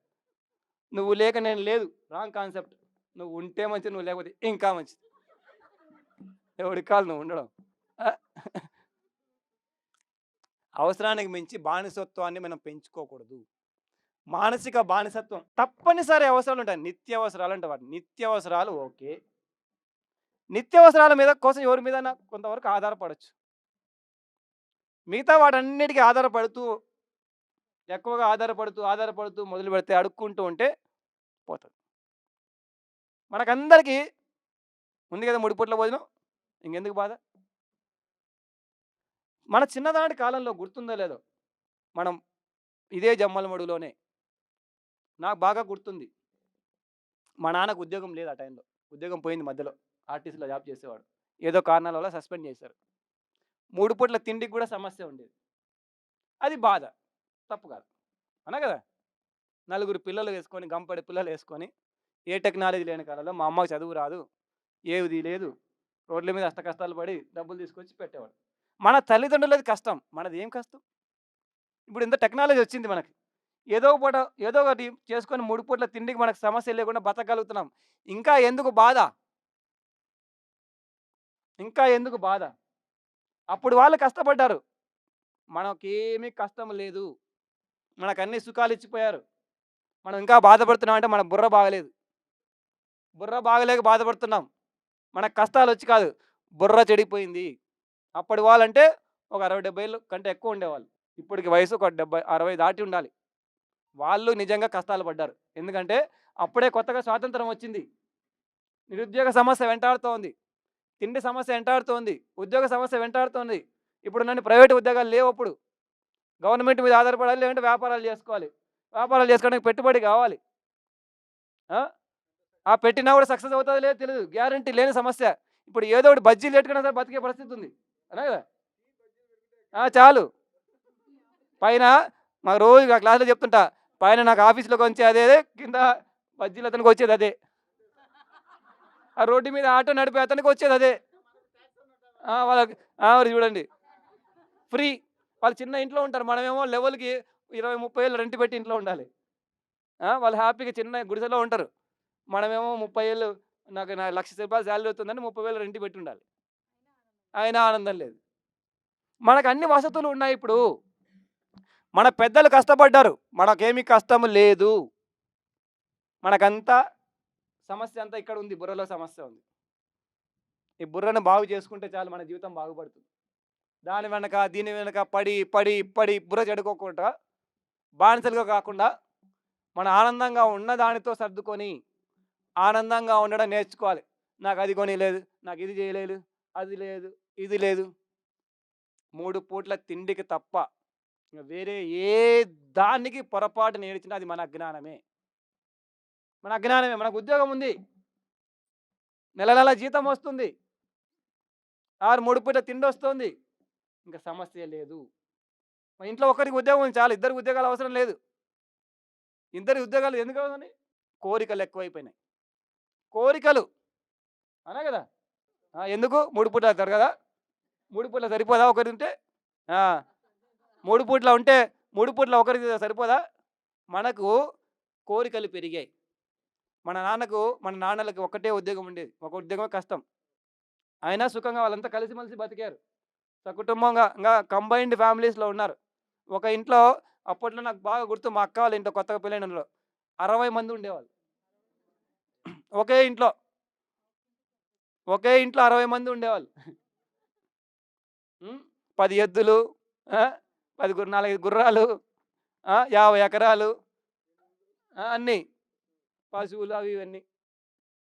నువ్వు లేక నేను లేదు, రాంగ్ కాన్సెప్ట్. నువ్వు ఉంటే మంచిది, నువ్వు లేకపోతే ఇంకా మంచిది. ఎవడికి కావాలి నువ్వు ఉండడం? అవసరానికి మించి బానిసత్వాన్ని మనం పెంచుకోకూడదు. మానసిక బానిసత్వం తప్పనిసరి అవసరాలు ఉంటాయి, నిత్యావసరాలు అంటే వాటి నిత్యావసరాలు. ఓకే, నిత్యావసరాల మీద కోసం ఎవరి మీద కొంతవరకు ఆధారపడవచ్చు. మిగతా వాటన్నిటికీ ఆధారపడుతూ, ఎక్కువగా ఆధారపడుతూ మొదలు పెడితే, అడుక్కుంటూ ఉంటే పోతుంది. మనకందరికీ ఉంది కదా 3 పూట్ల భోజనం, ఇంకెందుకు బాధ? మన చిన్ననాటి కాలంలో గుర్తుందో లేదో, మనం ఇదే జమ్మలమడుగులోనే, నాకు బాగా గుర్తుంది, మా నాన్నకు ఉద్యోగం లేదు ఆ టైంలో. ఉద్యోగం పోయింది మధ్యలో, ఆర్టీసీలో జాబ్ చేసేవాడు. ఏదో కారణాల వల్ల సస్పెండ్ చేశారు. 3 పూట్ల తిండికి కూడా సమస్య ఉండేది. అది బాధ, తప్పు కాదు అన్నా కదా. 4 పిల్లలు వేసుకొని, గంపడి పిల్లలు వేసుకొని, ఏ టెక్నాలజీ లేని కాలంలో మా అమ్మకి చదువు రాదు, ఏది లేదు, రోడ్ల మీద అష్ట కష్టాలు పడి డబ్బులు తీసుకొచ్చి పెట్టేవాడు. మన తల్లిదండ్రులది కష్టం, మనది ఏం కష్టం? ఇప్పుడు ఇంత టెక్నాలజీ వచ్చింది మనకి, ఏదో ఒకటి చేసుకొని 3 పూట్ల తిండికి మనకు సమస్య లేకుండా బతకగలుగుతున్నాం. ఇంకా ఎందుకు బాధ? ఇంకా ఎందుకు బాధ? అప్పుడు వాళ్ళు కష్టపడ్డారు, మనకేమీ కష్టం లేదు, మనకు అన్ని సుఖాలు ఇచ్చిపోయారు. మనం ఇంకా బాధపడుతున్నాం అంటే మన బుర్ర బాగలేదు. బుర్ర బాగలేక బాధపడుతున్నాం. మనకు కష్టాలు వచ్చి కాదు, బుర్ర చెడిపోయింది. అప్పటి వాళ్ళంటే ఒక 60-70 ఏళ్ళు కంటే ఎక్కువ ఉండేవాళ్ళు. ఇప్పటికి వయసు ఒక 70-60 దాటి ఉండాలి. వాళ్ళు నిజంగా కష్టాలు పడ్డారు. ఎందుకంటే అప్పుడే కొత్తగా స్వాతంత్రం వచ్చింది. నిరుద్యోగ సమస్య వెంటాడుతోంది, తిండి సమస్య వెంటాడుతోంది, ఉద్యోగ సమస్య వెంటాడుతోంది. ఇప్పుడు నన్ను ప్రైవేట్ ఉద్యోగాలు లేవు. అప్పుడు గవర్నమెంట్ మీద ఆధారపడాలి, లేదంటే వ్యాపారాలు చేసుకోవాలి. వ్యాపారాలు చేసుకోవడానికి పెట్టుబడి కావాలి. ఆ పెట్టినా కూడా సక్సెస్ అవుతుందో లేదో తెలియదు, గ్యారంటీ లేని సమస్య. ఇప్పుడు ఏదో ఒకటి బజ్జీలు పెట్టుకున్నా సరే బతికే పరిస్థితి ఉంది, అనే కదా. చాలు. పైన మాకు రోజు ఆ క్లాసులో చెప్తుంటా, పైన నాకు ఆఫీస్లోకి వచ్చే అదే, కింద బజ్జీలు అతనికి వచ్చేది అదే, ఆ రోడ్డు మీద ఆటో నడిపే అతనికి వచ్చేది అదే. వాళ్ళకి మరి చూడండి, ఫ్రీ. వాళ్ళు చిన్న ఇంట్లో ఉంటారు, మనమేమో లెవెల్కి 20-30 ఏళ్ళు రెంట్ పెట్టి ఇంట్లో ఉండాలి. వాళ్ళు హ్యాపీగా చిన్న గుడిసెలో ఉంటారు. మనమేమో 30 ఏళ్ళు, నాకు ₹1,00,000 శాలరీ అవుతుందని 30,000 రెంట్ పెట్టి ఉండాలి, అయినా ఆనందం లేదు. మనకు అన్ని వసతులు ఉన్నాయి. ఇప్పుడు మన పెద్దలు కష్టపడ్డారు, మనకేమీ కష్టం లేదు. మనకంతా సమస్య అంతా ఇక్కడ ఉంది, బుర్రలో సమస్య ఉంది. ఈ బుర్రను బాగు చేసుకుంటే చాలు, మన జీవితం బాగుపడుతుంది. దాని వెనక దీని వెనక పడి పడి పడి బుర్ర చెడుకోకుండా, బానిసలుగా కాకుండా, మన ఆనందంగా ఉన్న దానితో సర్దుకొని ఆనందంగా ఉండడం నేర్చుకోవాలి. నాకు అది కొనిలేదు, నాకు ఇది చేయలేదు, అది లేదు, ఇది లేదు. 3 పూట్ల తిండికి తప్ప వేరే ఏ దానికి పొరపాటు నేర్చినా అది మన అజ్ఞానమే. మన అజ్ఞానమే. మనకు ఉద్యోగం ఉంది, నెల నెల జీతం వస్తుంది, 3 పూట్ల తిండి వస్తుంది, ఇంకా సమస్య లేదు. మన ఇంట్లో ఒకరికి ఉద్యోగం ఉంది చాలు, ఇద్దరికి ఉద్యోగాలు అవసరం లేదు. ఇద్దరి ఉద్యోగాలు ఎందుకు అవసరం? కోరికలు ఎక్కువైపోయినాయి. కోరికలు అనే కదా. ఎందుకు 3 పూట్ల అవుతారు కదా? 3 పూట్ల సరిపోదా ఒకరి ఉంటే? 3 పూట్ల ఉంటే 3 పూట్ల ఒకరికి సరిపోదా? మనకు కోరికలు పెరిగాయి. మన నాన్నలకి ఒకటే ఉద్యోగం ఉండేది, ఒక ఉద్యోగమే కష్టం. అయినా సుఖంగా వాళ్ళంతా కలిసిమెలిసి బతికారు, సకుటుంబంగా. ఇంకా కంబైన్డ్ ఫ్యామిలీస్లో ఉన్నారు. ఒక ఇంట్లో అప్పట్లో నాకు బాగా గుర్తు, మా అక్క వాళ్ళ ఇంట్లో కొత్తగా పెళ్ళైనలో 60 మంది ఉండేవాళ్ళు. ఒకే ఇంట్లో 60 మంది ఉండేవాళ్ళు. 10 ఎద్దులు, 4 గుర్రాలు, 50 ఎకరాలు, అన్నీ పశువులు అవి ఇవన్నీ.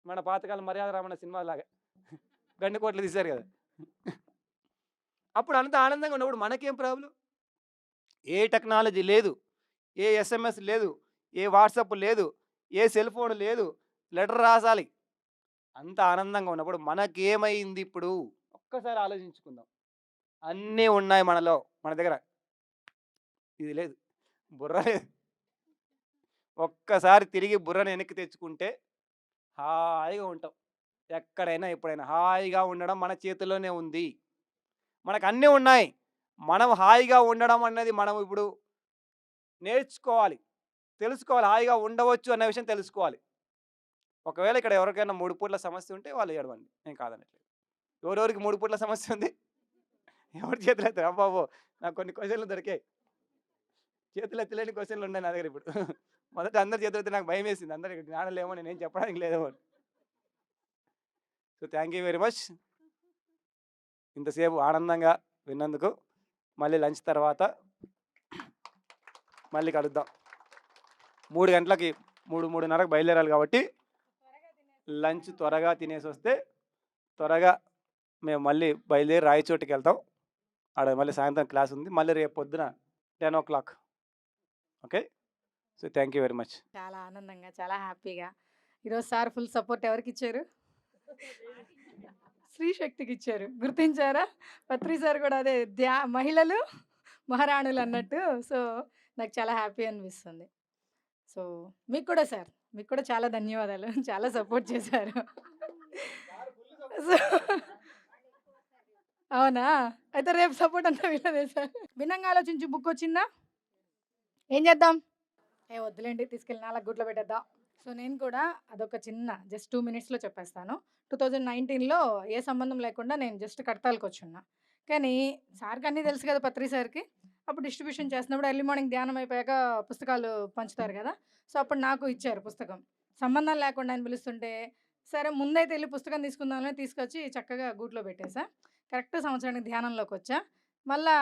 మన పాతకాలం మర్యాద రామన్న సినిమా లాగా గండికోట్లు తీశారు కదా. అప్పుడు అంత ఆనందంగా ఉన్నప్పుడు మనకేం ప్రాబ్లం? ఏ టెక్నాలజీ లేదు, ఏ ఎస్ఎంఎస్ లేదు, ఏ వాట్సాప్ లేదు, ఏ సెల్ ఫోన్ లేదు, లెటర్ రాసాలి. అంత ఆనందంగా ఉన్నప్పుడు మనకేమైంది ఇప్పుడు? ఒక్కసారి ఆలోచించుకుందాం. అన్నీ ఉన్నాయి మనలో, మన దగ్గర ఇది లేదు, బుర్ర లేదు. ఒక్కసారి తిరిగి బుర్రను వెనక్కి తెచ్చుకుంటే హాయిగా ఉంటాం. ఎక్కడైనా ఎప్పుడైనా హాయిగా ఉండడం మన చేతిలోనే ఉంది. మనకు అన్నీ ఉన్నాయి. మనం హాయిగా ఉండడం అన్నది మనం ఇప్పుడు నేర్చుకోవాలి, తెలుసుకోవాలి. హాయిగా ఉండవచ్చు అనే విషయం తెలుసుకోవాలి. ఒకవేళ ఇక్కడ ఎవరికైనా 3 పూట్ల సమస్య ఉంటే వాళ్ళు ఏడవండి, నేను కాదనట్లేదు. ఎవరెవరికి 3 పూట్ల సమస్య ఉంది? ఎవరి చేతులు ఎత్తారు? అబ్బాబో, నాకు కొన్ని క్వశ్చన్లు దొరికాయి. చేతులు ఎత్తలేని క్వశ్చన్లు ఉన్నాయి నా దగ్గర ఇప్పుడు. మొదట అందరి చేతులు ఎత్తే నాకు భయం వేసింది, అందరికి జ్ఞానం లేమో, నేనేం చెప్పడానికి లేదేమో. So thank you very much, ఇంతసేపు ఆనందంగా విన్నందుకు. మళ్ళీ లంచ్ తర్వాత మళ్ళీ కలుద్దాం. 3 గంటలకి 3:30కి బయలుదేరాలి కాబట్టి లంచ్ త్వరగా తినేసి వస్తే త్వరగా మేము మళ్ళీ బయలుదేరి రాయచోటికి వెళ్తాం. ఆడ మళ్ళీ సాయంత్రం క్లాస్ ఉంది, మళ్ళీ రేపు పొద్దున 10 o'clock. Okay, so thank you very much. చాలా ఆనందంగా, చాలా హ్యాపీగా. ఈరోజు సార్ ఫుల్ సపోర్ట్ ఎవరికి ఇచ్చారు? స్త్రీ శక్తికి ఇచ్చారు. గుర్తించారా? పత్రి సార్ కూడా అదే మహిళలు మహారాణులు అన్నట్టు. సో నాకు చాలా హ్యాపీ అనిపిస్తుంది. సో మీకు కూడా సార్, మీకు కూడా చాలా ధన్యవాదాలు, చాలా సపోర్ట్ చేశారు. సో అవునా? అయితే రేపు సపోర్ట్ అంతా వీళ్ళదే సార్. భిన్నంగా ఆలోచించి బుక్ వచ్చిందా? ఏం చేద్దాం? వద్దులేండి, తీసుకెళ్ళి 4 గుడ్లు పెట్టేద్దాం. సో నేను కూడా అదొక చిన్న జస్ట్ 2 minutesలో చెప్పేస్తాను. 2019లో ఏ సంబంధం లేకుండా నేను జస్ట్ కడతాలకు వచ్చున్నా. కానీ సార్కి అన్నీ తెలుసు కదా, పత్రి సార్కి. అప్పుడు డిస్ట్రిబ్యూషన్ చేస్తున్నప్పుడు ఎర్లీ మార్నింగ్ ధ్యానం అయిపోయాక పుస్తకాలు పంచుతారు కదా. సో అప్పుడు నాకు ఇచ్చారు పుస్తకం, సంబంధం లేకుండా అని పిలుస్తుంటే, సరే ముందైతే వెళ్ళి పుస్తకం తీసుకుందామని తీసుకొచ్చి చక్కగా గూట్లో పెట్టేసా. కరెక్ట్ సంవత్సరానికి ధ్యానంలోకి వచ్చా. మళ్ళా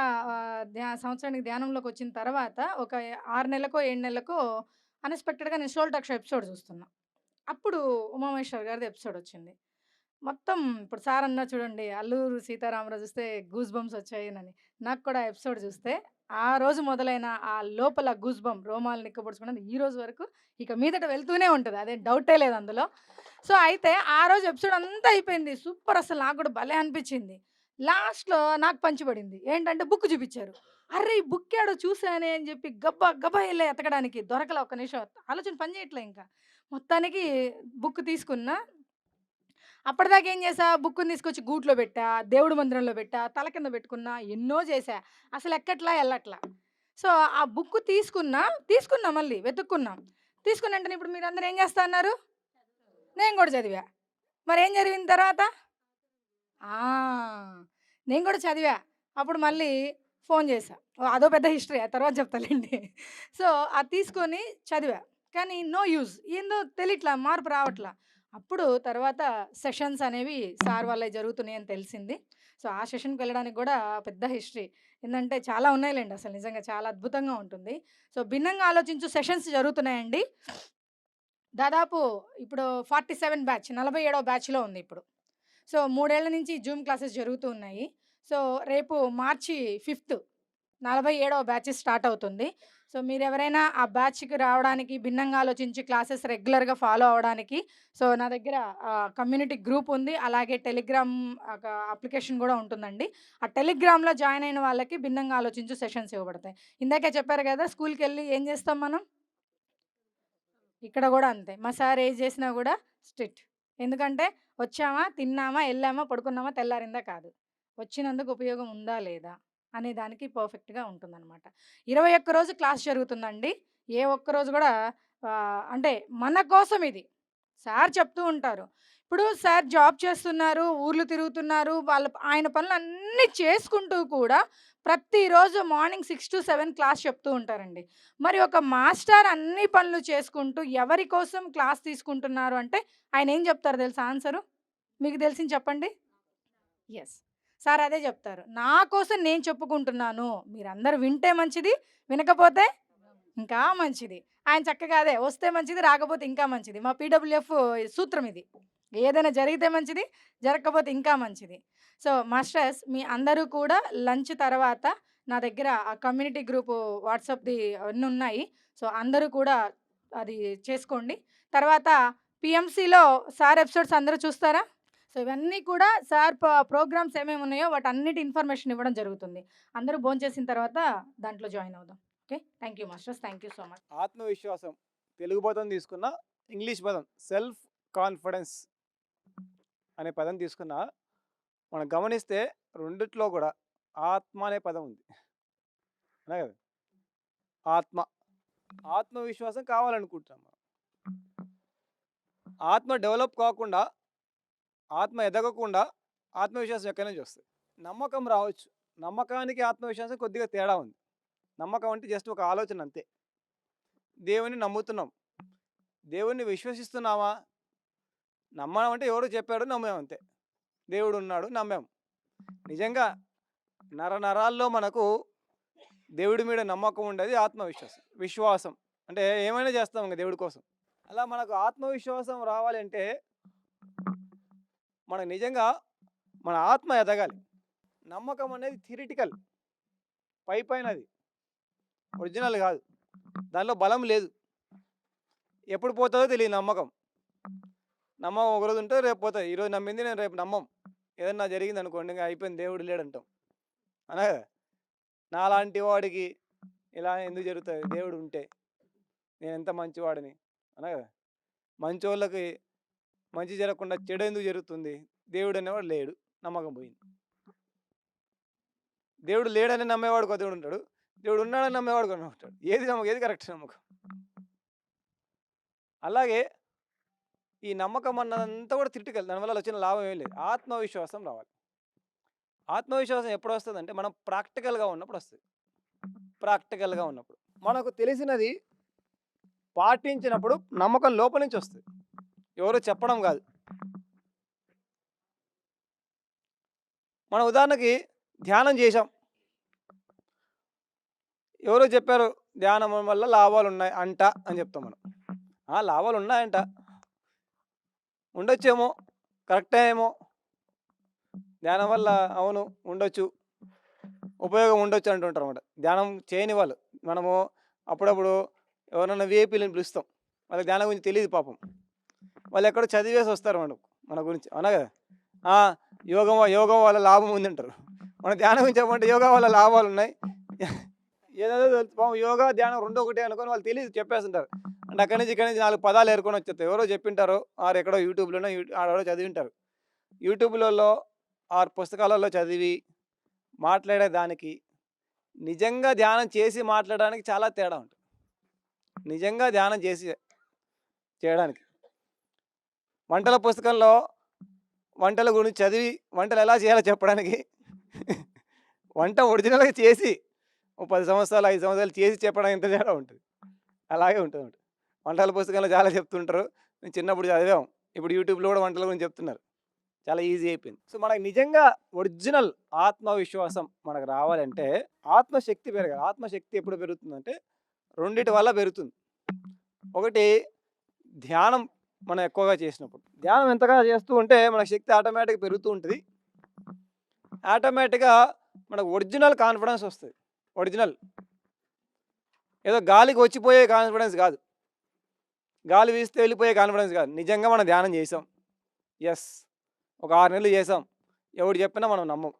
సంవత్సరానికి ధ్యానంలోకి వచ్చిన తర్వాత ఒక 6 నెలలకో 7 నెలలకో అన్ఎక్స్పెక్టెడ్గా నేను సోల్ టాక్ షో ఎపిసోడ్ చూస్తున్నా. అప్పుడు ఉమామహేశ్వర్ గారిది ఎపిసోడ్ వచ్చింది. మొత్తం ఇప్పుడు సార్ అన్నా చూడండి, అల్లూరు సీతారామరాజు చూస్తే గూస్ బంప్స్ వచ్చాయనని. నాకు కూడా ఆ ఎపిసోడ్ చూస్తే ఆ రోజు మొదలైన ఆ లోపల గూస్ బంప్ రోమాలు నిక్కబొడుచుకున్నది ఈ రోజు వరకు ఇక మీదట వెళ్తూనే ఉంటుంది, అదే డౌటే లేదు అందులో. సో అయితే ఆ రోజు ఎపిసోడ్ అంతా అయిపోయింది, సూపర్. అసలు నాకు కూడా భలే అనిపించింది. లాస్ట్లో నాకు పంచిపడింది ఏంటంటే బుక్ చూపించారు. అరే ఈ బుక్ ఏడో చూసానే అని చెప్పి గబ్బా గబ్బా వెళ్ళే ఎతకడానికి దొరకలే. ఒక్క నిమిషం ఆలోచన పని చేయట్లే. ఇంకా మొత్తానికి బుక్ తీసుకున్నా. అప్పటిదాకా ఏం చేసా, బుక్ని తీసుకొచ్చి గూట్లో పెట్టా, దేవుడి మందిరంలో పెట్టా, తల కింద పెట్టుకున్నా, ఎన్నో చేశా. అసలు ఎక్కట్లా వెళ్ళట్లా. సో ఆ బుక్ తీసుకున్నా మళ్ళీ వెతుక్కున్నాం. తీసుకున్న వెంటనే ఇప్పుడు మీరందరూ ఏం చేస్తా అన్నారు? నేను కూడా చదివా. మరి ఏం జరిగిన తర్వాత నేను కూడా చదివా. అప్పుడు మళ్ళీ ఫోన్ చేశా. అదో పెద్ద హిస్టరీ. ఆ తర్వాత చెప్తాలేండి. సో, అది తీసుకొని చదివా. కానీ నో యూజ్. ఏందో తెలియట్లా, మార్పు రావట్లా. అప్పుడు తర్వాత సెషన్స్ అనేవి సార్ వల్లే జరుగుతున్నాయని తెలిసింది. సో, ఆ సెషన్‌కి వెళ్ళడానికి గూడా పెద్ద హిస్టరీ. ఏందంటే చాలా ఉన్నాయిలెండి అసలు నిజంగా చాలా అద్భుతంగా ఉంటుంది. సో, భిన్నంగా ఆలోచించు సెషన్స్ జరుగుతున్నాయండి. దాదాపు ఇప్పుడు 47 బ్యాచ్ 47వ బ్యాచ్‌లో ఉంది ఇప్పుడు. సో, 3 ఏళ్ల నుంచి జూమ్ క్లాసెస్ జరుగుతూ ఉన్నాయి. సో, రేపు మార్చి 5 47వ బ్యాచ్ స్టార్ట్ అవుతుంది. సో, మీరెవరైనా ఆ బ్యాచ్‌కి రావడానికి, భిన్నంగా ఆలోచించి క్లాసెస్ రెగ్యులర్‌గా ఫాలో అవ్వడానికి సో, నా దగ్గర కమ్యూనిటీ గ్రూప్ ఉంది. అలాగే టెలిగ్రామ్ అప్లికేషన్ గూడా ఉంటుందండి. ఆ టెలిగ్రామ్‌లో జాయిన్ అయిన వాళ్ళకి భిన్నంగా ఆలోచించు సెషన్స్ ఇవ్వబడతాయి. ఇందాకే చెప్పారు గదా! స్కూల్‌కెళ్ళి ఏం చేస్తాం మనం? ఇక్కడ గూడా అంతే. మా సార్ ఏది జేసినా గూడా స్ట్రిక్ట్. ఎందుకంటే వచ్చామా, తిన్నామా, ఎళ్ళామా, పడుకున్నామా, తెల్లారిందా కాదు. వచ్చినందుకు ఉపయోగం ఉందా లేదా అనే దానికి పర్ఫెక్ట్‌గా ఉంటుందనమాట. 21 రోజు క్లాస్ జరుగుతుందండి. ఏ ఒక్క రోజు గూడా అంటే మన కోసం ఇది. సార్ చెప్తూ ఉంటారు. ఇప్పుడు సార్ జాబ్ చేస్తున్నారు, ఊర్లు తిరుగుతున్నారు. ఆయన పనులన్నీ చేసుకుంటూ కూడా ప్రతిరోజు మార్నింగ్ 6-7 క్లాస్ చెప్తూ ఉంటారండి. మరి ఒక మాస్టర్ అన్ని పనులు చేసుకుంటూ ఎవరి కోసం క్లాస్ తీసుకుంటున్నారు అంటే ఆయన ఏం చెప్తారు తెలుసా ఆన్సరు? మీకు తెలిసింది చెప్పండి? యెస్. సార్ అదే చెప్తారు. నా కోసం నేను చెప్పుకుంటున్నాను. మీరందరూ వింటే మంచిది. వినకపోతే ఇంకా మంచిది. ఆయన చక్కగా అదే వస్తే మంచిది, రాకపోతే ఇంకా మంచిది. మా పీడబ్ల్యూఎఫ్ సూత్రం ఇది. ఏదైనా జరిగితే మంచిది, జరగకపోతే ఇంకా మంచిది. సో, మాస్టర్స్ మీ అందరూ కూడా లంచ్ తర్వాత నా దగ్గర ఆ కమ్యూనిటీ గ్రూపు వాట్సాప్‌ది అన్నీ ఉన్నాయి. సో, అందరూ కూడా అది చేసుకోండి. తర్వాత పీఎంసీలో సార్ ఎపిసోడ్స్ అందరూ చూస్తారా? సో, ఇవన్నీ కూడా సార్ ప్రోగ్రామ్స్ ఏమేమి ఉన్నాయో వాటన్నిటి ఇన్ఫర్మేషన్ ఇవ్వడం జరుగుతుంది. అందరూ భోంచేసిన తర్వాత దాంట్లో జాయిన్ అవుదాం. Okay. Thank you masters. Thank you so much. ఆత్మవిశ్వాసం తెలుగు పదం తీసుకున్న, ఇంగ్లీష్ పదం సెల్ఫ్ కాన్ఫిడెన్స్ అనే పదం తీసుకున్నా, మనం గమనిస్తే రెండిట్లో కూడా ఆత్మ అనే పదం ఉంది. అనే కదా, ఆత్మ. ఆత్మవిశ్వాసం కావాలనుకుంటున్నాం మనం. ఆత్మ డెవలప్ కాకుండా, ఆత్మ ఎదగకుండా ఆత్మవిశ్వాసం ఎక్కడి నుంచి వస్తుంది? నమ్మకం రావచ్చు. నమ్మకానికి ఆత్మవిశ్వాసం కొద్దిగా తేడా ఉంది. నమ్మకం అంటే జస్ట్ ఒక ఆలోచన అంతే. దేవుని నమ్ముతున్నాం, దేవుణ్ణి విశ్వసిస్తున్నామా? నమ్మడం అంటే ఎవడో చెప్పాడు నమ్మాం అంతే. దేవుడు ఉన్నాడు నమ్మాం. నిజంగా నరాల్లో మనకు దేవుడి మీద నమ్మకం ఉండేది ఆత్మవిశ్వాసం. విశ్వాసం అంటే ఏమైనా చేస్తాం ఇంకా దేవుడి కోసం. అలా మనకు ఆత్మవిశ్వాసం రావాలి అంటే మనకు నిజంగా మన ఆత్మ ఎదగాలి. నమ్మకం అనేది థియరిటికల్, పైనది, ఒరిజినల్ కాదు. దానిలో బలం లేదు. ఎప్పుడు పోతుందో తెలియదు నమ్మకం. నమ్మకం ఒకరోజు ఉంటే రేపు పోతుంది. ఈరోజు నమ్మింది నేను రేపు నమ్మం. ఏదన్నా జరిగింది అనుకోండి ఇంకా అయిపోయింది, దేవుడు లేడంటాం. అనగా నాలాంటి వాడికి ఇలా ఎందుకు జరుగుతుంది? దేవుడు ఉంటే నేను ఎంత మంచివాడిని అనగా మంచోళ్ళకి మంచి జరగకుండా చెడు ఎందుకు జరుగుతుంది? దేవుడు అనేవాడు లేడు, నమ్మకం పోయింది. దేవుడు లేడని నమ్మేవాడు ఒక దేవుడు ఉంటాడు, దేవుడు ఉన్నాడని నమ్మేవాడు కొన్ని ఉంటాడు. ఏది నమ్మకం? ఏది కరెక్ట్ నమ్మకం? అలాగే ఈ నమ్మకం అన్నదంతా కూడా థియరిటికల్. దానివల్ల వచ్చిన లాభం ఏం లేదు. ఆత్మవిశ్వాసం రావాలి. ఆత్మవిశ్వాసం ఎప్పుడు వస్తుంది అంటే మనం ప్రాక్టికల్గా ఉన్నప్పుడు వస్తుంది. ప్రాక్టికల్గా ఉన్నప్పుడు మనకు తెలిసినది పాటించినప్పుడు నమ్మకం లోపల నుంచి వస్తుంది, ఎవరు చెప్పడం కాదు. మన ఉదాహరణకి ధ్యానం చేశాం, ఎవరో చెప్పారు ధ్యానం వల్ల లాభాలు ఉన్నాయి అంట అని చెప్తాం మనం. లాభాలు ఉన్నాయంట, ఉండొచ్చేమో, కరెక్టే ఏమో, ధ్యానం వల్ల అవును ఉండొచ్చు, ఉపయోగం ఉండొచ్చు అంటుంటారు అన్నమాట ధ్యానం చేయని వాళ్ళు. మనము అప్పుడప్పుడు ఎవరన్నా విఐపీలను పిలుస్తాం, వాళ్ళకి ధ్యానం గురించి తెలియదు పాపం. వాళ్ళు ఎక్కడో చదివేసి వస్తారు మన గురించి, అవునా కదా. యోగం వల్ల లాభం ఉంది అంటారు. మన ధ్యానం గురించి చెప్పంటే యోగా వల్ల లాభాలు ఉన్నాయి, ఏదేదో పాపం యోగా ధ్యానం రెండో ఒకటే అనుకొని వాళ్ళు తెలియదు చెప్పేస్తుంటారు. అంటే అక్కడి నుంచి ఇక్కడి నుంచి 4 పదాలు ఏరుకొని వచ్చేస్తారు. ఎవరో చెప్పింటారో ఎక్కడో యూట్యూబ్లోనో ఆడెవడో చదివింటారు. యూట్యూబ్లలో పుస్తకాలలో చదివి మాట్లాడే దానికి నిజంగా ధ్యానం చేసి మాట్లాడడానికి చాలా తేడా ఉంటుంది. నిజంగా ధ్యానం చేసి చేయడానికి వంటల పుస్తకంలో వంటల గురించి చదివి వంటలు ఎలా చేయాలో చెప్పడానికి వంట ఒరిజినల్గా చేసి ఓ 10 సంవత్సరాలు 5 సంవత్సరాలు చేసి చెప్పడం ఎంత తేడా ఉంటుంది. అలాగే ఉంటుంది. వంటల పుస్తకంలో చాలా చెప్తుంటారు. మేము చిన్నప్పుడు చదివాం. ఇప్పుడు యూట్యూబ్లో కూడా వంటల గురించి చెప్తున్నారు. చాలా ఈజీ అయిపోయింది. సో మనకు నిజంగా ఒరిజినల్ ఆత్మవిశ్వాసం మనకు రావాలంటే ఆత్మశక్తి పెరగాలి. ఆత్మశక్తి ఎప్పుడు పెరుగుతుందంటే రెండిటి వల్ల పెరుగుతుంది. ఒకటి ధ్యానం మనం ఎక్కువగా చేసినప్పుడు. ధ్యానం ఎంతగా చేస్తూ ఉంటే మన శక్తి ఆటోమేటిక్గా పెరుగుతూ ఉంటుంది. ఆటోమేటిక్గా మనకు ఒరిజినల్ కాన్ఫిడెన్స్ వస్తుంది. ఒరిజినల్ ఏదో గాలికి వచ్చిపోయే కాన్ఫిడెన్స్ కాదు, గాలి వీస్తే వెళ్ళిపోయే కాన్ఫిడెన్స్ కాదు. నిజంగా మనం ధ్యానం చేసాం, ఎస్ ఒక 6 నెలలు చేసాం, ఎవడు చెప్పినా మనం నమ్మం.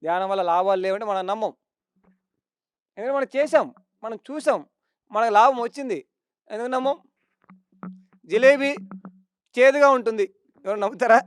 ధ్యానం వల్ల లాభాలు లేవంటే మనం నమ్మం. ఎందుకంటే మనం చేసాం, మనం చూసాం, మనకు లాభం వచ్చింది. ఎందుకు నమ్మం? జిలేబీ చేదుగా ఉంటుంది, ఎవరు నమ్ముతారా?